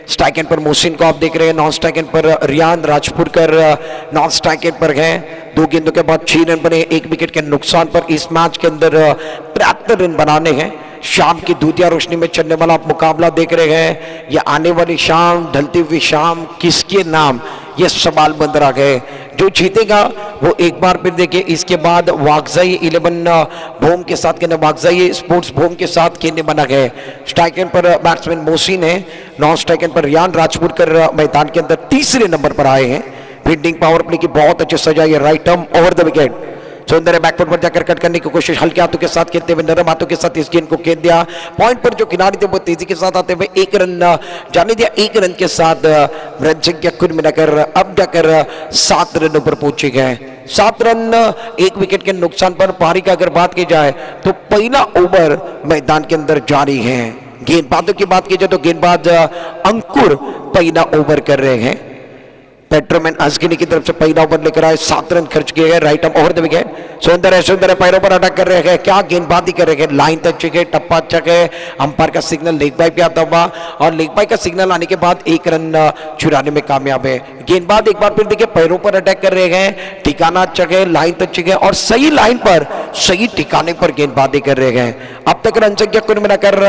स्ट्राइक एंड पर मोहसिन को आप देख रहे हैं। नॉन स्ट्राइक एंड पर रियान राजपुरकर नॉन स्ट्राइक एंड पर हैं। 2 गेंदों के बाद 6 रन बने, 1 विकेट के नुकसान पर इस मैच के अंदर 73 रन बनाने हैं। शाम की दूधिया रोशनी में चलने वाला आप मुकाबला देख रहे हैं। यह आने वाली शाम, ढलती हुई शाम किसके नाम, ये सवाल बंद रह गए। जो जीतेगा वो एक बार फिर देखिए इसके बाद वागजाई 11 भूम के साथ खेलने, वागजाई स्पोर्ट्स भूम के साथ खेलने बना गए। स्ट्राइक एंड पर बैट्समैन मोहसिन है। नॉन स्ट्राइक एंड पर रियान राजपुरकर मैदान के अंदर तीसरे नंबर पर आए हैं। फील्डिंग पावर प्ले की बहुत अच्छी सजाई है। Right arm over the wicket, सुंदर है, बैकफुट पर जाकर कट करने की कोशिश, हल्के हाथों के साथ खेलते हुए नरम हाथों के साथ इस गेंद को खेल दिया। पॉइंट पर जो खिलाड़ी थे वो तेजी के साथ आते हुए 1 रन जाने दिया। 1 रन के साथ रन संख्या कुल मिलाकर अब जाकर 7 रनों पर पहुंचे गए। 7 रन 1 विकेट के नुकसान पर। पारी की अगर बात की जाए तो पहला ओवर मैदान के अंदर जारी है। गेंदबाजों की बात की जाए तो गेंदबाज अंकुर पहला ओवर कर रहे हैं। पेट्रोमैन अजगिनी की तरफ से पहला ओवर लेकर आए, 7 रन खर्च किए गए। Right arm over the wicket, सुंदर है, पैरों पर अटैक कर रहे हैं। क्या गेंदबाजी कर रहे हैं, लाइन तक चुके, टप्पा अच्छा है। अंपायर का सिग्नल लेग बाई पे आता हुआ और लेग बाई का सिग्नल आने के बाद 1 रन चुराने में कामयाब है। गेंदबाज एक बार फिर देखिए पैरों पर अटैक कर रहे हैं। ठिकाना अच्छा है, लाइन तक चुके और सही लाइन पर सही ठिकाने पर गेंदबाजी कर रहे हैं। अब तक रन संख्या कुल मिलाकर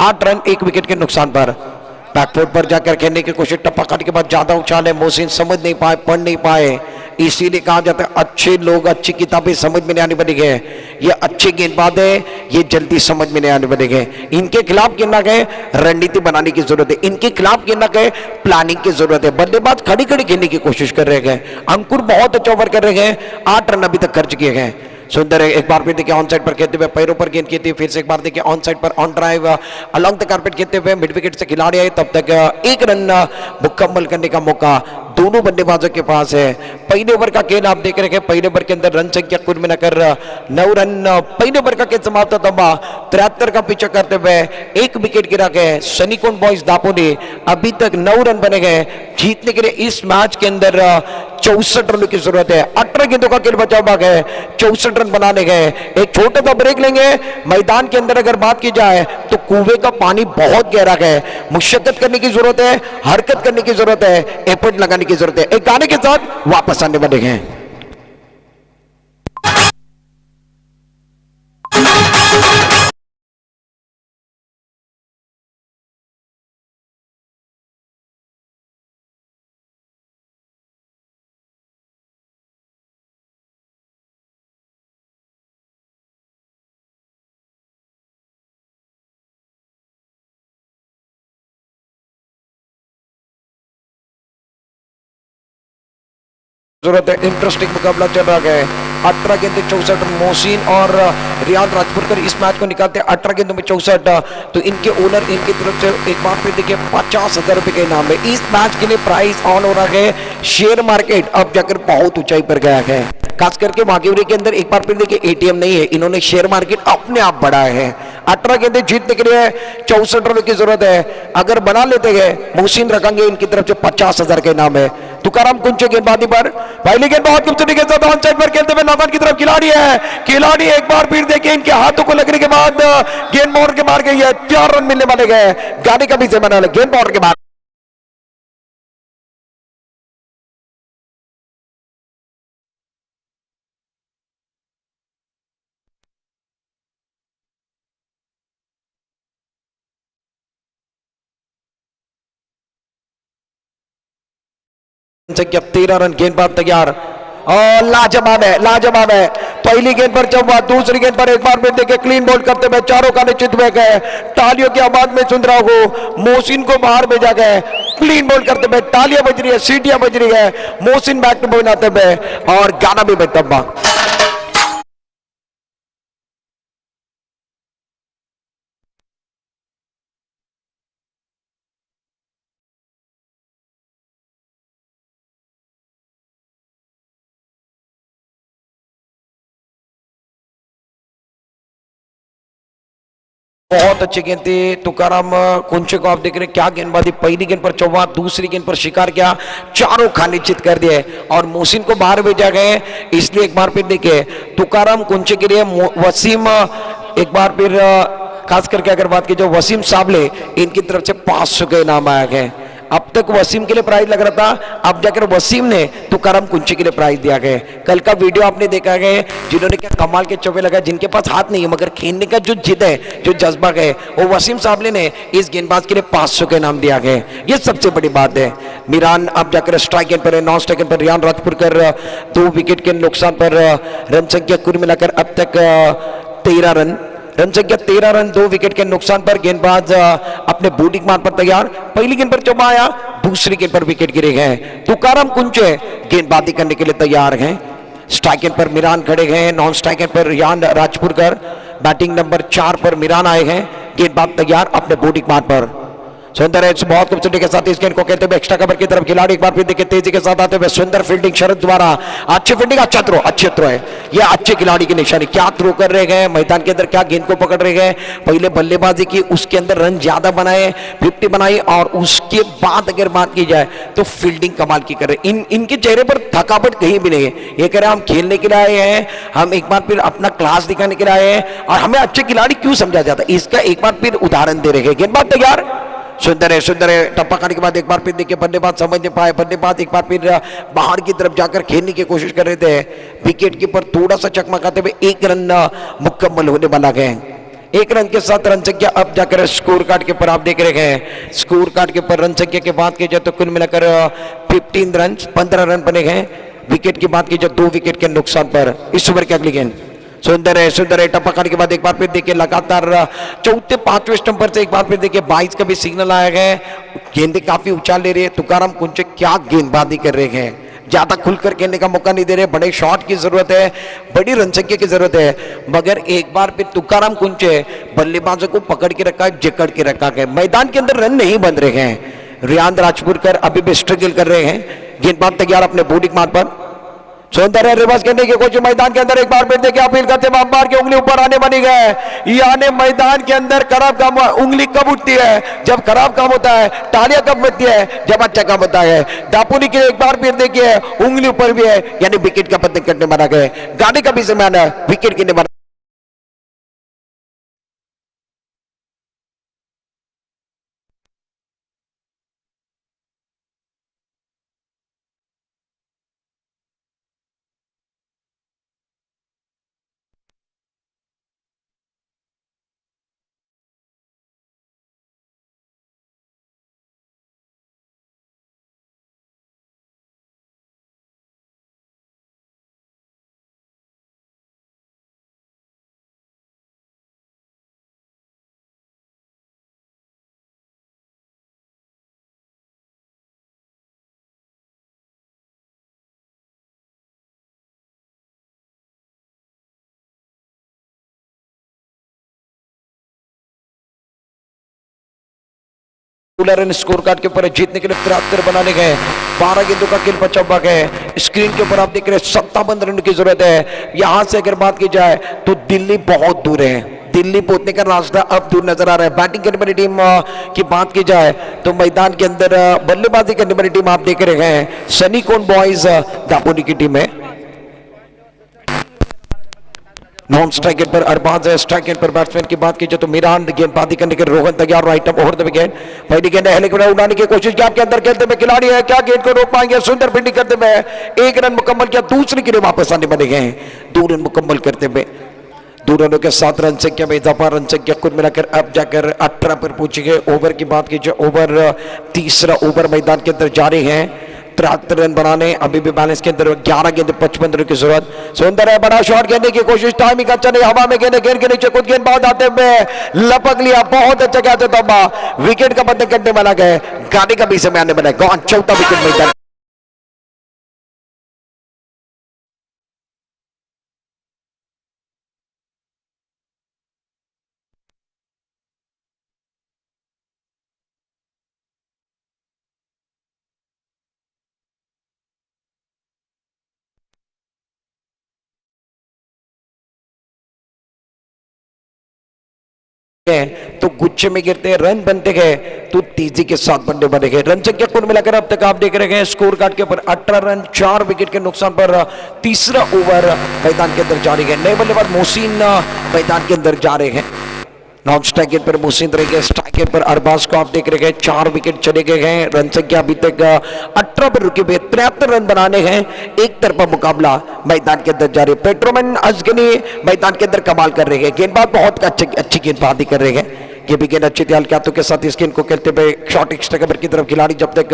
8 रन 1 विकेट के नुकसान पर। बैकफुट पर जाकर खेलने की कोशिश, टप्पा काट के बाद ज्यादा उछाले, मोहसिन समझ नहीं पाए, पढ़ नहीं पाए। इसीलिए कहा जाता है अच्छे लोग अच्छी किताबें समझ में नहीं आने बनेंगे। ये अच्छे गेंदबाज है, ये जल्दी समझ में नहीं आने बनेंगे। इनके खिलाफ खेलना गए, रणनीति बनाने की जरूरत है। इनके खिलाफ खेलना गए, प्लानिंग की जरूरत है। बल्लेबाज खड़ी खड़ी खेलने की कोशिश कर रहे हैं। अंकुर बहुत अच्छा ओवर कर रहे हैं, 8 रन अभी तक खर्च किए गए। सुंदर है, एक बार फिर देखिए ऑन साइड पर खेलते हुए पैरों पर गेंद खेलते हुए, फिर से एक बार देखिए ऑन साइड पर on drive along the carpet खेलते हुए मिड विकेट से खिलाड़ी आए। तब तक 1 रन मुकम्मल करने का मौका दोनों बल्लेबाजों के पास है। पहले ओवर का खेल आप देख रहे हैं। पहले ओवर के अंदर रन संख्या कुल मिलाकर 9 रन। पहले ओवर का खेल समाप्त होता 73 का पीछा करते हुए 1 विकेट गिरा गए। सनीकोन बॉयज दापोली अभी तक 9 रन बने गए। जीतने के लिए इस मैच के अंदर 64 रनों की जरूरत है। 18 गेंदों का खेल बचा हुआ है, 64 रन बनाने गए। एक छोटा सा ब्रेक लेंगे। मैदान के अंदर अगर बात की जाए तो कुएं का पानी बहुत गहरा है। मुशक्कत करने की जरूरत है, हरकत करने की जरूरत है, एफर्ट लगाने की जरूरत है। एक गाने के साथ वापस आने वाले हैं। जरूरत है, इंटरेस्टिंग मुकाबला चल रहा है। 18 गेंदे 64 रन। मोहसिन और रियान राजपुरकर इस मैच को निकालते हैं 18 गेंदों में 64। तो इनके ओनर इनकी तरफ से एक बार फिर देखिए 50,000 रुपए के इनाम है। इस मैच के लिए प्राइस ऑन हो रहा है। शेयर मार्केट अब जाकर बहुत ऊंचाई पर गया है। खास करके मांगेवरी के अंदर एक बार फिर देखिए एटीएम नहीं है, इन्होंने शेयर मार्केट अपने आप बढ़ाया है। 18 गेंदे जीतने के लिए 64 रनों की जरूरत है। अगर बना लेते गए मोहसिन रखेंगे इनकी तरफ से 50,000 का इनाम है। तुकाराम कुंचे गेंदबाजी पर पहली गेंद बहुत खूबसूरती के साथ ऑन साइड पर खेलते हुए नौकान की तरफ खिलाड़ी है। खिलाड़ी एक बार फिर देखिए इनके हाथों को लगने के बाद गेंद मोड़ के मार गई है। 4 रन मिलने वाले गए। गाड़ी का भी से बना गेंद मोड़ के बाद संख्या 13 रन। गेंदबाज तैयार और लाजवाब है, लाजवाब है। पहली गेंद पर चौका, दूसरी गेंद पर एक बार फिर देखिए क्लीन बोल्ड करते हुए चारों का निश्चित हुए गए। तालियों की आवाज में सुन रहा हूं, मोहसिन को बाहर भेजा गया, क्लीन बोल्ड करते हुए तालियां बज रही है, सीटियां बज रही है, मोहसिन बैक टू बॉल आते हुए और गाना भी बजता हुआ। बहुत अच्छी गेंद थी तुकाराम कुंचे को, आप देख रहे हैं क्या गेंदबाजी। पहली गेंद पर चौवा, दूसरी गेंद पर शिकार किया, चारों खाने चित कर दिए और मोहसिन को बाहर भेजा गए। इसलिए एक बार फिर देखिए तुकाराम कुंचे के लिए वसीम, एक बार फिर खास करके अगर बात की जो वसीम साबले, इनकी तरफ से 500 के इनाम आया गया। अब तक वसीम के लिए प्राइज लग रहा था, अब जाकर वसीम ने तुकाराम कुंची के लिए प्राइज दिया गया। कल का वीडियो आपने देखा गया, जिन्होंने क्या कमाल के चौके लगाए, जिनके पास हाथ नहीं है मगर खेलने का जो जिद है, जो जज्बा है, वो वसीम साबले ने इस गेंदबाज के लिए 500 के नाम दिया गया। ये सबसे बड़ी बात है। मिरान अब जाकर स्ट्राइक एंड पर है, नॉन स्ट्राइक एंड पर रियान राजपुरकर 2 विकेट के नुकसान पर रन संख्या कुल मिलाकर अब तक 13 रन, रन संख्या 13 रन, 2 विकेट के नुकसान पर गेंदबाज अपने बूटिंग मान पर तैयार। पहली गेंद पर चौका आया, दूसरी गेंद पर विकेट गिरे गए। तुकाराम कुंचे गेंदबाजी करने के लिए तैयार हैं। स्ट्राइक एंड पर मिरान खड़े हैं, नॉन स्ट्राइक एंड पर रियान राजपुरकर, बैटिंग नंबर 4 पर मिरान आए हैं, गेंदबाज तैयार अपने बूटिंग मान पर। सुंदर है, बहुत खूबसूरती के साथ इस गेंद को कहते हुए एक्स्ट्रा कवर की तरफ खिलाड़ी एक बार फिर देखिए तेजी के साथ आते हुए, सुंदर फील्डिंग शरद द्वारा, अच्छी फील्डिंग, अच्छा थ्रो, अच्छे थ्रो है ये, अच्छे खिलाड़ी की निशानी। क्या थ्रो कर रहे हैं मैदान के अंदर, क्या गेंद को पकड़ रहे हैं। पहले बल्लेबाजी की, उसके अंदर रन ज्यादा बनाए, 50 बनाई और उसके बाद अगर बात की जाए तो फील्डिंग कमाल की कर रहे। इनके चेहरे पर थकावट कहीं भी नहीं है। ये कह रहे हैं हम खेलने के लिए आए हैं, हम एक बार फिर अपना क्लास दिखाने के लिए आए हैं और हमें अच्छे खिलाड़ी क्यों समझा जाता है, इसका एक बार फिर उदाहरण दे रहे हैं। गेंदबाज तैयार, सुंदर है, सुंदर है। टप्पा खाने के बाद एक बार फिर देखिए बल्लेबाज समझ नहीं पाए, बल्लेबाज एक बार फिर बाहर की तरफ जाकर खेलने की कोशिश कर रहे थे। विकेट कीपर थोड़ा सा चकमकाते हुए 1 रन मुकम्मल होने वाला गए। 1 रन के साथ रन संख्या अब जाकर स्कोर कार्ड के ऊपर आप देख रहे हैं। स्कोर कार्ड के ऊपर रन संख्या की बात की जाए तो कुल मिलाकर 15 रन, 15 रन बने गए। विकेट की बात की जाए 2 विकेट के नुकसान पर। इस ओवर की अगली गेंद सुंदर है, सुंदर है। टप्पा खाने के बाद एक बार फिर देखिए लगातार 4थे 5वें स्टंप पर से एक बार फिर देखिए 22 का भी सिग्नल आया गया। गेंदें काफी उछाल ले रही है। तुकाराम कुंचे क्या गेंदबाजी कर रहे हैं, ज्यादा खुलकर खेलने का मौका नहीं दे रहे, बड़े शॉट की जरूरत है, बड़ी रन संख्या की जरूरत है। मगर एक बार फिर तुकाराम कुंचे बल्लेबाजों को पकड़ के रखा है, जकड़ के रखा है। मैदान के अंदर रन नहीं बन रहे हैं। रियान राजपुरकर अभी भी स्ट्रगल कर रहे हैं। गेंदबाज तैयार अपने बॉलिंग मार्ग पर। सुंदर है, रिवर्स करने की कोशिश मैदान के अंदर एक बार फिर देखिए अपील करते हुए अंपायर की उंगली ऊपर आने बनी गए। यानी मैदान के अंदर खराब काम, उंगली कब उठती है, जब खराब काम होता है। तालियां कब बजती है, जब अच्छा काम होता है। दापुनी के एक बार फिर देखिए उंगली ऊपर भी है, यानी विकेट का पतन करने मारा गया। गाड़ी का भी समय है, विकेट गिरने मारा। रन स्कोर कार्ड के ऊपर जीतने के लिए 73 बनाने गए। 12 गेंदों का खेल बचा हुआ है। स्क्रीन के ऊपर आप देख रहे हैं 57 रन की जरूरत है। यहां से अगर बात की जाए तो दिल्ली बहुत दूर है, दिल्ली पहुंचने का रास्ता अब दूर नजर आ रहा है। बैटिंग करने वाली टीम की बात की जाए तो मैदान के अंदर बल्लेबाजी करने वाली टीम आप देख रहे हैं सनी कौन बॉयज दापोली की टीम है। नॉन स्ट्राइक पर अरबाज है, स्ट्राइक पर बैट्समैन की बात की जाए तो मीरान गेंदबाजी करने के रोहन तैयार, right up over the wicket. पहली गेंद हेलीकॉप्टर उड़ाने की कोशिश गैप के अंदर खेलते हुए खिलाड़ी है, क्या गेंद को रोक पाएंगे। सुंदर फील्डिंग करते हुए 1 रन मुकम्मल किया, दूसरी के लिए वापस आने बने गए। 2 रन मुकम्मल करते हुए 2 रनों के 7 रन संख्या में इजाफा, रन संख्या कुल मिलाकर अब जाकर 18 पर पहुंची गए। ओवर की बात की जाए, ओवर तीसरा ओवर मैदान के अंदर जारी है। 73 रन बनाने, अभी भी बैलेंस के अंदर 11 गेंद 55 रन की जरूरत। सुंदर है, बड़ा शॉट खेलने की कोशिश, टाइमिंग अच्छा नहीं, हवा में गेंद के नीचे खुद गेंदबाज आते हुए लपक लिया, बहुत अच्छा क्या था, विकेट का बंधन करने वाला गए, गाड़ी का भी समय आने वाला है, चौथा विकेट मैदान। तो गुच्छे में गिरते हैं, रन बनते गए तो तेजी के साथ बनने बने गए। रन संख्या कुल मिलाकर अब तक आप देख रहे हैं स्कोर कार्ड के ऊपर 18 रन 4 विकेट के नुकसान पर तीसरा ओवर मैदान के अंदर जारी है। नए बल्लेबाज मोहसिन मैदान के अंदर जा रहे हैं। नॉन स्ट्राइक गेंद पर मोहसिन रहेंगे, स्ट्राइक गेंद पर अरबाज को आप देख रहे हैं। 4 विकेट चले गए हैं। रन संख्या अभी तक 18 पर रुके हुए, 73 रन बनाने हैं। एक तरफा मुकाबला मैदान के अंदर जारी। पेट्रोमैन अजगनी मैदान के अंदर कमाल कर रहे हैं, गेंदबाज बहुत अच्छी गेंदबाजी कर रहे हैं। ये भी गेंद अच्छी त्याल के के साथ इस गेंद को खेलते हुए शॉट एक्स्ट्रा कवर की तरफ खिलाड़ी जब तक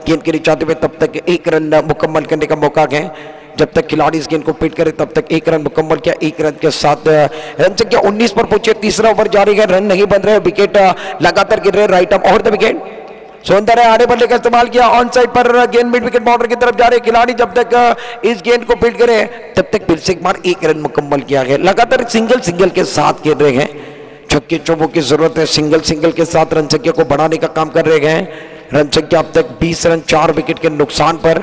गेंद के नीचे आते हुए तब तक 1 रन मुकम्मल करने का मौका है। जब तक खिलाड़ी इस गेंद को पिट करे तब तक 1 रन मुकम्मल किया। 1 रन के साथ रन संख्या 19 पर पहुंचे। तीसरा ओवर जारी है, रन नहीं बन रहे, विकेट लगातार गिर रहे। राइट आर्म और द विकेट, सुंदर है, आड़े बल्ले का इस्तेमाल किया, ऑन साइड पर गेंद मिड विकेट बाउंड्री की तरफ जा रहे। खिलाड़ी जब तक इस गेंद को पिट करे तब तक फिर से एक बार 1 रन मुकम्मल किया गया। लगातार सिंगल के साथ खेल रहे हैं। छक्के चौकों की जरूरत है, सिंगल के साथ रन संख्या को बढ़ाने का काम कर रहे हैं। रन संख्या अब तक 20 रन 4 विकेट के नुकसान पर।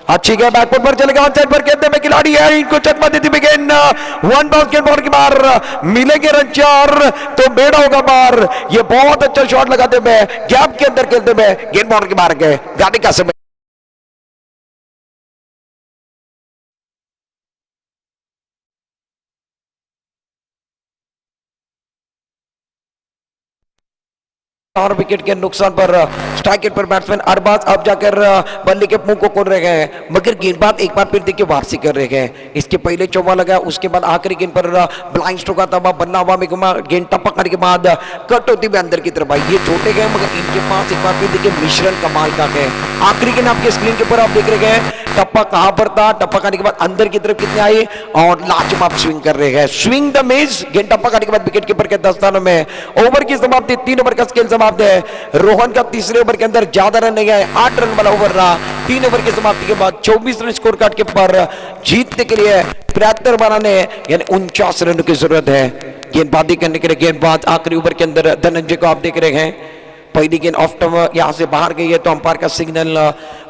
अच्छी गेंद बैकफुट पर चलेगा, ऑन साइड पर खेलते में खिलाड़ी है, इनको चकमा देती हुई गेंद, वन बाउंस गेंद बॉल की बार मिलेंगे रन 4 तो बेड़ा होगा बार। ये बहुत अच्छा शॉट लगाते हुए गैप के अंदर खेलते हुए गेंद बॉल की बार गए, गाड़ी का समय। और विकेट के नुकसान पर स्ट्राइक पर बैट्समैन अरबाज अब जाकर बल्ले के मुंह को खोल रहे हैं, मगर गेंदबाज एक बार फिर देखिए वापसी कर रहे हैं। इसके पहले चौवा लगा, उसके बाद आखिरी गेंद पर ब्लाइंड स्ट्रोक आता हुआ बल्ला हवा में घुमा, गेंद टपक करने के बाद कट होती हुई अंदर की तरफ आई। ये छोटे गए मगर इनके पास एक बार फिर देखिए मिश्रण कमाल का है। आखिरी गेंद आपके स्क्रीन के ऊपर आप देख रहे हैं, टप्पा कहां पर था, टप्पा खाने के बाद अंदर की तरफ कितने आए और लाजवाब स्विंग कर रहे हैं। स्विंग द मिस, गेंद टप्पा खाने के बाद विकेट कीपर के दस्तानों में। ओवर की समाप्ति, 3 ओवर का स्केल समाप्त है। रोहन का तीसरे ओवर के अंदर ज्यादा रन नहीं आए, 8 रन वाला ओवर रहा। 3 ओवर की समाप्ति के बाद 24 रन स्कोर कार्ड के पर जीतने के लिए 73 बनाने यानी 49 रन की जरूरत है। गेंदबाजी करने के लिए गेंदबाज आखिरी ओवर के अंदर धनंजय को आप देख रहे हैं। पहली गेंद ऑफ टर्म यहां से बाहर गई है तो अंपायर का सिग्नल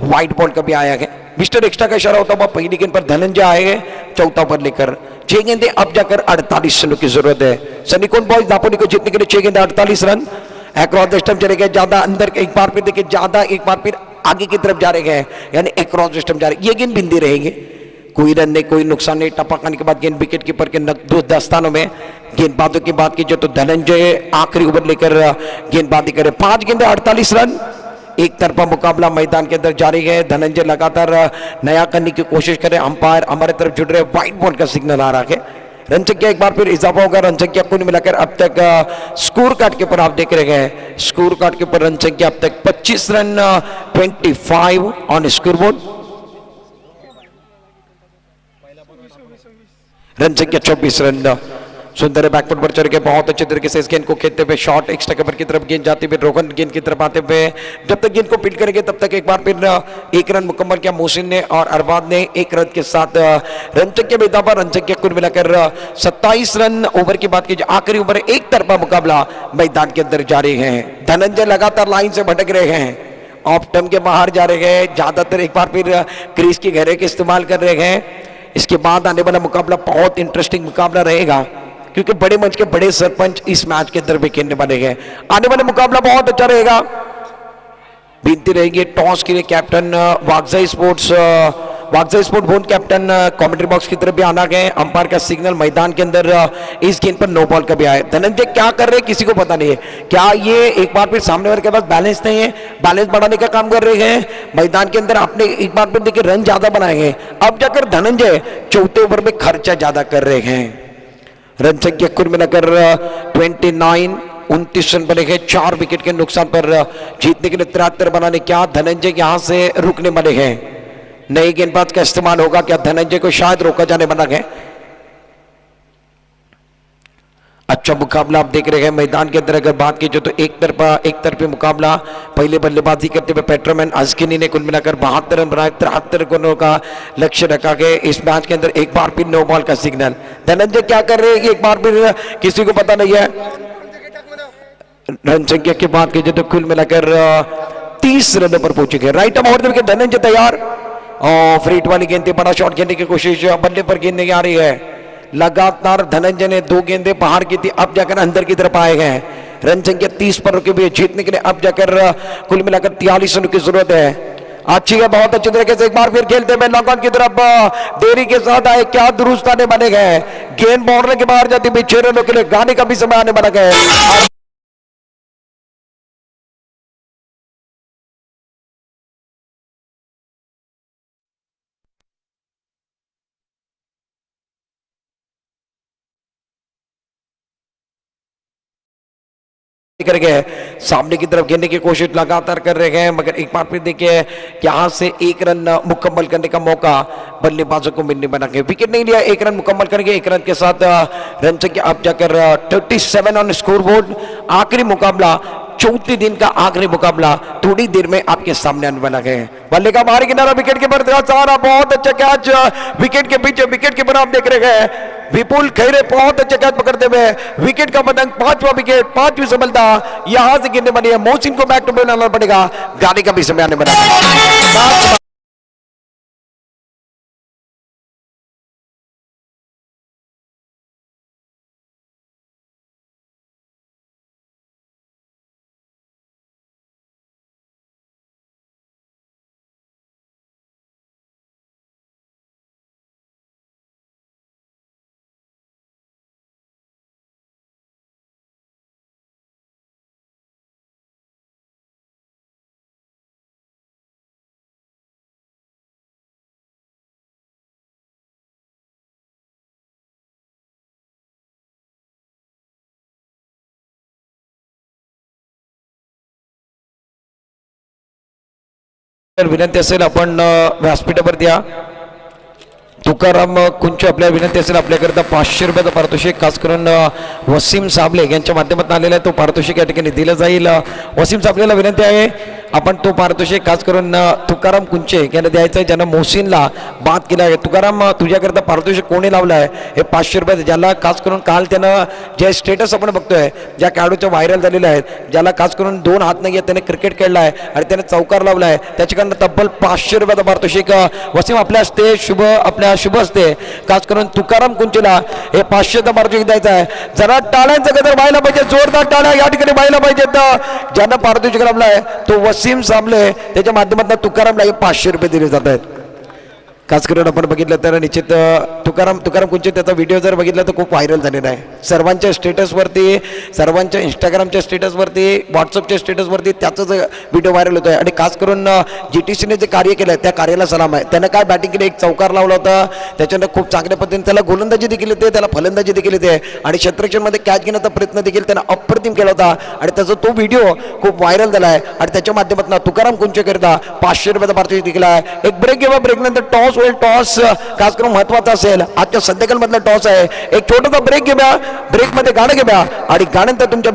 व्हाइट बॉल का भी आया है। मिस्टर एक्स्ट्रा का इशारा होता हुआ पहली गेंद पर धनंजय आए, चौथा ओवर लेकर 6 गेंदे अब जाकर 48 रनों की जरूरत है। सनिकोन बॉयज नापोली को जीतने के लिए 6 गेंदे 48 रन। अक्रॉस द स्टंप चले गए, ज्यादा अंदर एक बार फिर देखिए, ज्यादा एक बार फिर आगे की तरफ जा रहे हैं यानी अक्रॉस द स्टंप जा रहे। ये गेंद बिंदी रहेंगे, कोई रन नहीं, कोई नुकसान नहीं। टपक आने के बाद गेंद विकेट कीपर के दो दस्तानों में। गेंदबाजों की बात कीजिए तो धनंजय आखिरी ओवर लेकर गेंदबाजी करे। 5 गेंदे 48 रन। एक तरफा मुकाबला मैदान के अंदर जारी है। धनंजय लगातार नया करने की कोशिश करे, अंपायर हमारे तरफ जुड़ रहे, व्हाइट बॉल का सिग्नल आ रहा है। रन संख्या एक बार फिर इजाफा होगा। रन संख्या कुल मिलाकर अब तक स्कोर कार्ड के ऊपर आप देख रहे हैं, स्कोर कार्ड के ऊपर रन संख्या अब तक 25 run 25 on score board. Run संख्या 24 रन। सुंदर बैकफुट पर चढ़ के बहुत अच्छे तरीके से इस गेंद को खेलते हुए शॉट एक्स्ट्रा कवर की तरफ गेंद जाते हुए रोहन गेंद की तरफ आते हुए जब तक गेंद को पिट करेंगे तब तक एक बार फिर 1 रन मुकम्मल किया मोहसिन ने और अरबाज ने 1 रन के साथ। रन संख्या में इजाफा, रन संख्या कुल मिलाकर 27 रन। ओवर की बात कीजिए, आखिरी ओवर एक तरफा मुकाबला मैदान के अंदर जारी है। धनंजय लगातार लाइन से भटक रहे हैं, ऑफ टर्म के बाहर जा रहे हैं, ज्यादातर एक बार फिर क्रीज की घेरे के इस्तेमाल कर रहे हैं। इसके बाद आने वाला मुकाबला बहुत इंटरेस्टिंग मुकाबला रहेगा क्योंकि बड़े मंच के बड़े सरपंच इस मैच के अंदर भी खेलने वाले हैं। आने वाला मुकाबला बहुत अच्छा रहेगा। विनती रहेगी टॉस के लिए कैप्टन वागजाई स्पोर्ट बोन कैप्टन कमेंट्री बॉक्स की तरफ भी आना गए। अंपायर का सिग्नल मैदान के अंदर इस गेंद पर नो बॉल का भी आया। धनंजय क्या कर रहे हैं किसी को पता नहीं है, क्या ये एक बार फिर सामने वाले के पास बैलेंस नहीं है, बैलेंस बढ़ाने का काम कर रहे हैं मैदान के अंदर। आपने एक बार फिर देखिए रन ज्यादा बनाए हैं, अब जाकर धनंजय चौथे ओवर में खर्चा ज्यादा कर रहे हैं। रन संख्या कुल मिलाकर 29 29 रन बने हैं 4 विकेट के नुकसान पर जीतने के लिए 73 बनाने। क्या धनंजय यहां से रुकने वाले हैं? नई गेंदबाज का इस्तेमाल होगा क्या? धनंजय को शायद रोका जाने बना है। अच्छा मुकाबला आप देख रहे हैं मैदान के अंदर। अगर बात की तो एक तरफा मुकाबला। पहले बल्लेबाजी करते हुए पेट्रोमैन अजगिनी ने कुल मिलाकर 72 रन बनाए। 73 रनों का लक्ष्य रखा गया इस मैच के अंदर। एक बार फिर नो बॉल का सिग्नल। धनंजय क्या कर रहे हैं एक बार फिर किसी को पता नहीं है। रन संख्या की बात की तो कुल मिलाकर 30 रनों पर पहुंचे गए। राइट आर्म ऑर्डर के धनंजय तैयार और फ्रीट वाली गेंद बड़ा शॉट खेलने की कोशिश बल्ले पर गेंद नहीं आ रही है। लगातार धनंजय ने 2 गेंदें बाहर की थी, अब जाकर अंदर की तरफ आए हैं। रन संख्या 30 पर रुके हुए जीतने के लिए अब जाकर कुल मिलाकर 43 रन की जरूरत है। अच्छी है, बहुत अच्छे तरीके से एक बार फिर खेलते हुए नॉकआउट की तरफ देरी के साथ आए। क्या दुरुस्त आने बने गए। गेंद बाउंड्री के बाहर जाती हुई 6 रनों के लिए गाने का भी समय आने बना गया। करके सामने की तरफ घेरने की कोशिश लगातार कर रहे हैं, मगर एक बार फिर देखिए यहां से 1 रन मुकम्मल करने का मौका बल्लेबाजों को मिलने बना के। विकेट नहीं लिया, 1 रन मुकम्मल करेंगे। 1 रन के साथ रन संख्या अब जाकर 37 ऑन स्कोरबोर्ड। आखिरी मुकाबला, चौथे दिन का आखिरी मुकाबला थोड़ी देर में आपके सामने आने वाला है। बल्ले का बाहरी किनारा विकेट के पर सारा बहुत अच्छा कैच विकेट के पीछे। विकेट के पर आप देख रहे हैं विपुल खैरे बहुत अच्छा कैच पकड़ते हुए विकेट का पतंग। 5वां विकेट, 5वीं सफलता यहां से गिरने बनी है। मोहसिन को बैक टू बॉल आना पड़ेगा। गाने का भी समय आने बना। विनंती असेल आपण व्यासपीठावरती या. तुकाराम कुंच आपल्या विनंती असेल आपल्याकरता 500 रुपयाचं पारितोषिक खास करून वसीम साबले यांच्या माध्यमातून आलेला आहे. तो पारितोषिक या ठिकाणी दिलं जाईल. वसीम साबलेला विनंती आहे आपण तो पारितोषिक खास करून तुकाराम कुंचे यांना द्यायचं आहे ज्यानं मोहसिनला बाद केला आहे. तुकाराम तुझ्याकरता पारितोषिक कोणी लावलं आहे हे 500 रुपये, ज्याला खास करून काल त्यानं जे स्टेटस आपण बघतोय ज्या खेळाडूच्या व्हायरल झालेले आहेत, ज्याला खास करून 2 हात नाही आहेत, त्याने क्रिकेट खेळला आहे आणि त्याने चौकार लावला आहे, त्याच्याकडनं तब्बल 500 रुपयाचं पारितोषिक वसीम आपल्या हस्ते शुभ असते खास करून तुकाराम कुंचेला हे 500चं पारितोषिक द्यायचं आहे. जरा टाळ्यांचा गजर व्हायला पाहिजे, जोरदार टाळ्या या ठिकाणी व्हायला पाहिजेत. ज्यांना पारितोषिक लावलं आहे तो वसीम साबले, त्याच्या माध्यमातून तुकारामला 500 रुपये दिले जात आहेत. खास करून आपण बघितलं तर निश्चित तुकाराम कुंचे त्याचा व्हिडिओ जर बघितला तर खूप व्हायरल झालेला आहे. सर्वांच्या स्टेटसवरती, सर्वांच्या इंस्टाग्रामच्या स्टेटसवरती, व्हॉट्सअपच्या स्टेटसवरती त्याचाच व्हिडिओ व्हायरल होतोय. आणि खास करून GTCने जे कार्य केलं त्या कार्याला सलाम आहे. त्यानं काय बॅटिंग केली, एक चौकार लावला होता, त्याच्यानं खूप चांगल्या पद्धतीने त्याला गोलंदाजी देखील येते, त्याला फलंदाजी देखील येते आणि क्षेत्ररक्षणमध्ये कॅच घेण्याचा प्रयत्न देखील त्यानं अप्रतिम केला होता आणि त्याचा तो व्हिडिओ खूप व्हायरल झाला आहे. आणि त्याच्या माध्यमातून तुकाराम कुंचे करता 500 रुपयाचा पारितोषिक दिला आहे. एक ब्रेक घेऊया, ब्रेकनंतर टॉस होईल. टॉस खास करून महत्वाचा असेल, आजच्या संध्याकाळ मधला टॉस आहे. एक छोटासा ब्रेक घेऊया, ब्रेक मध्ये गाणं घेऊया आणि गाण्यानंतर तुमच्या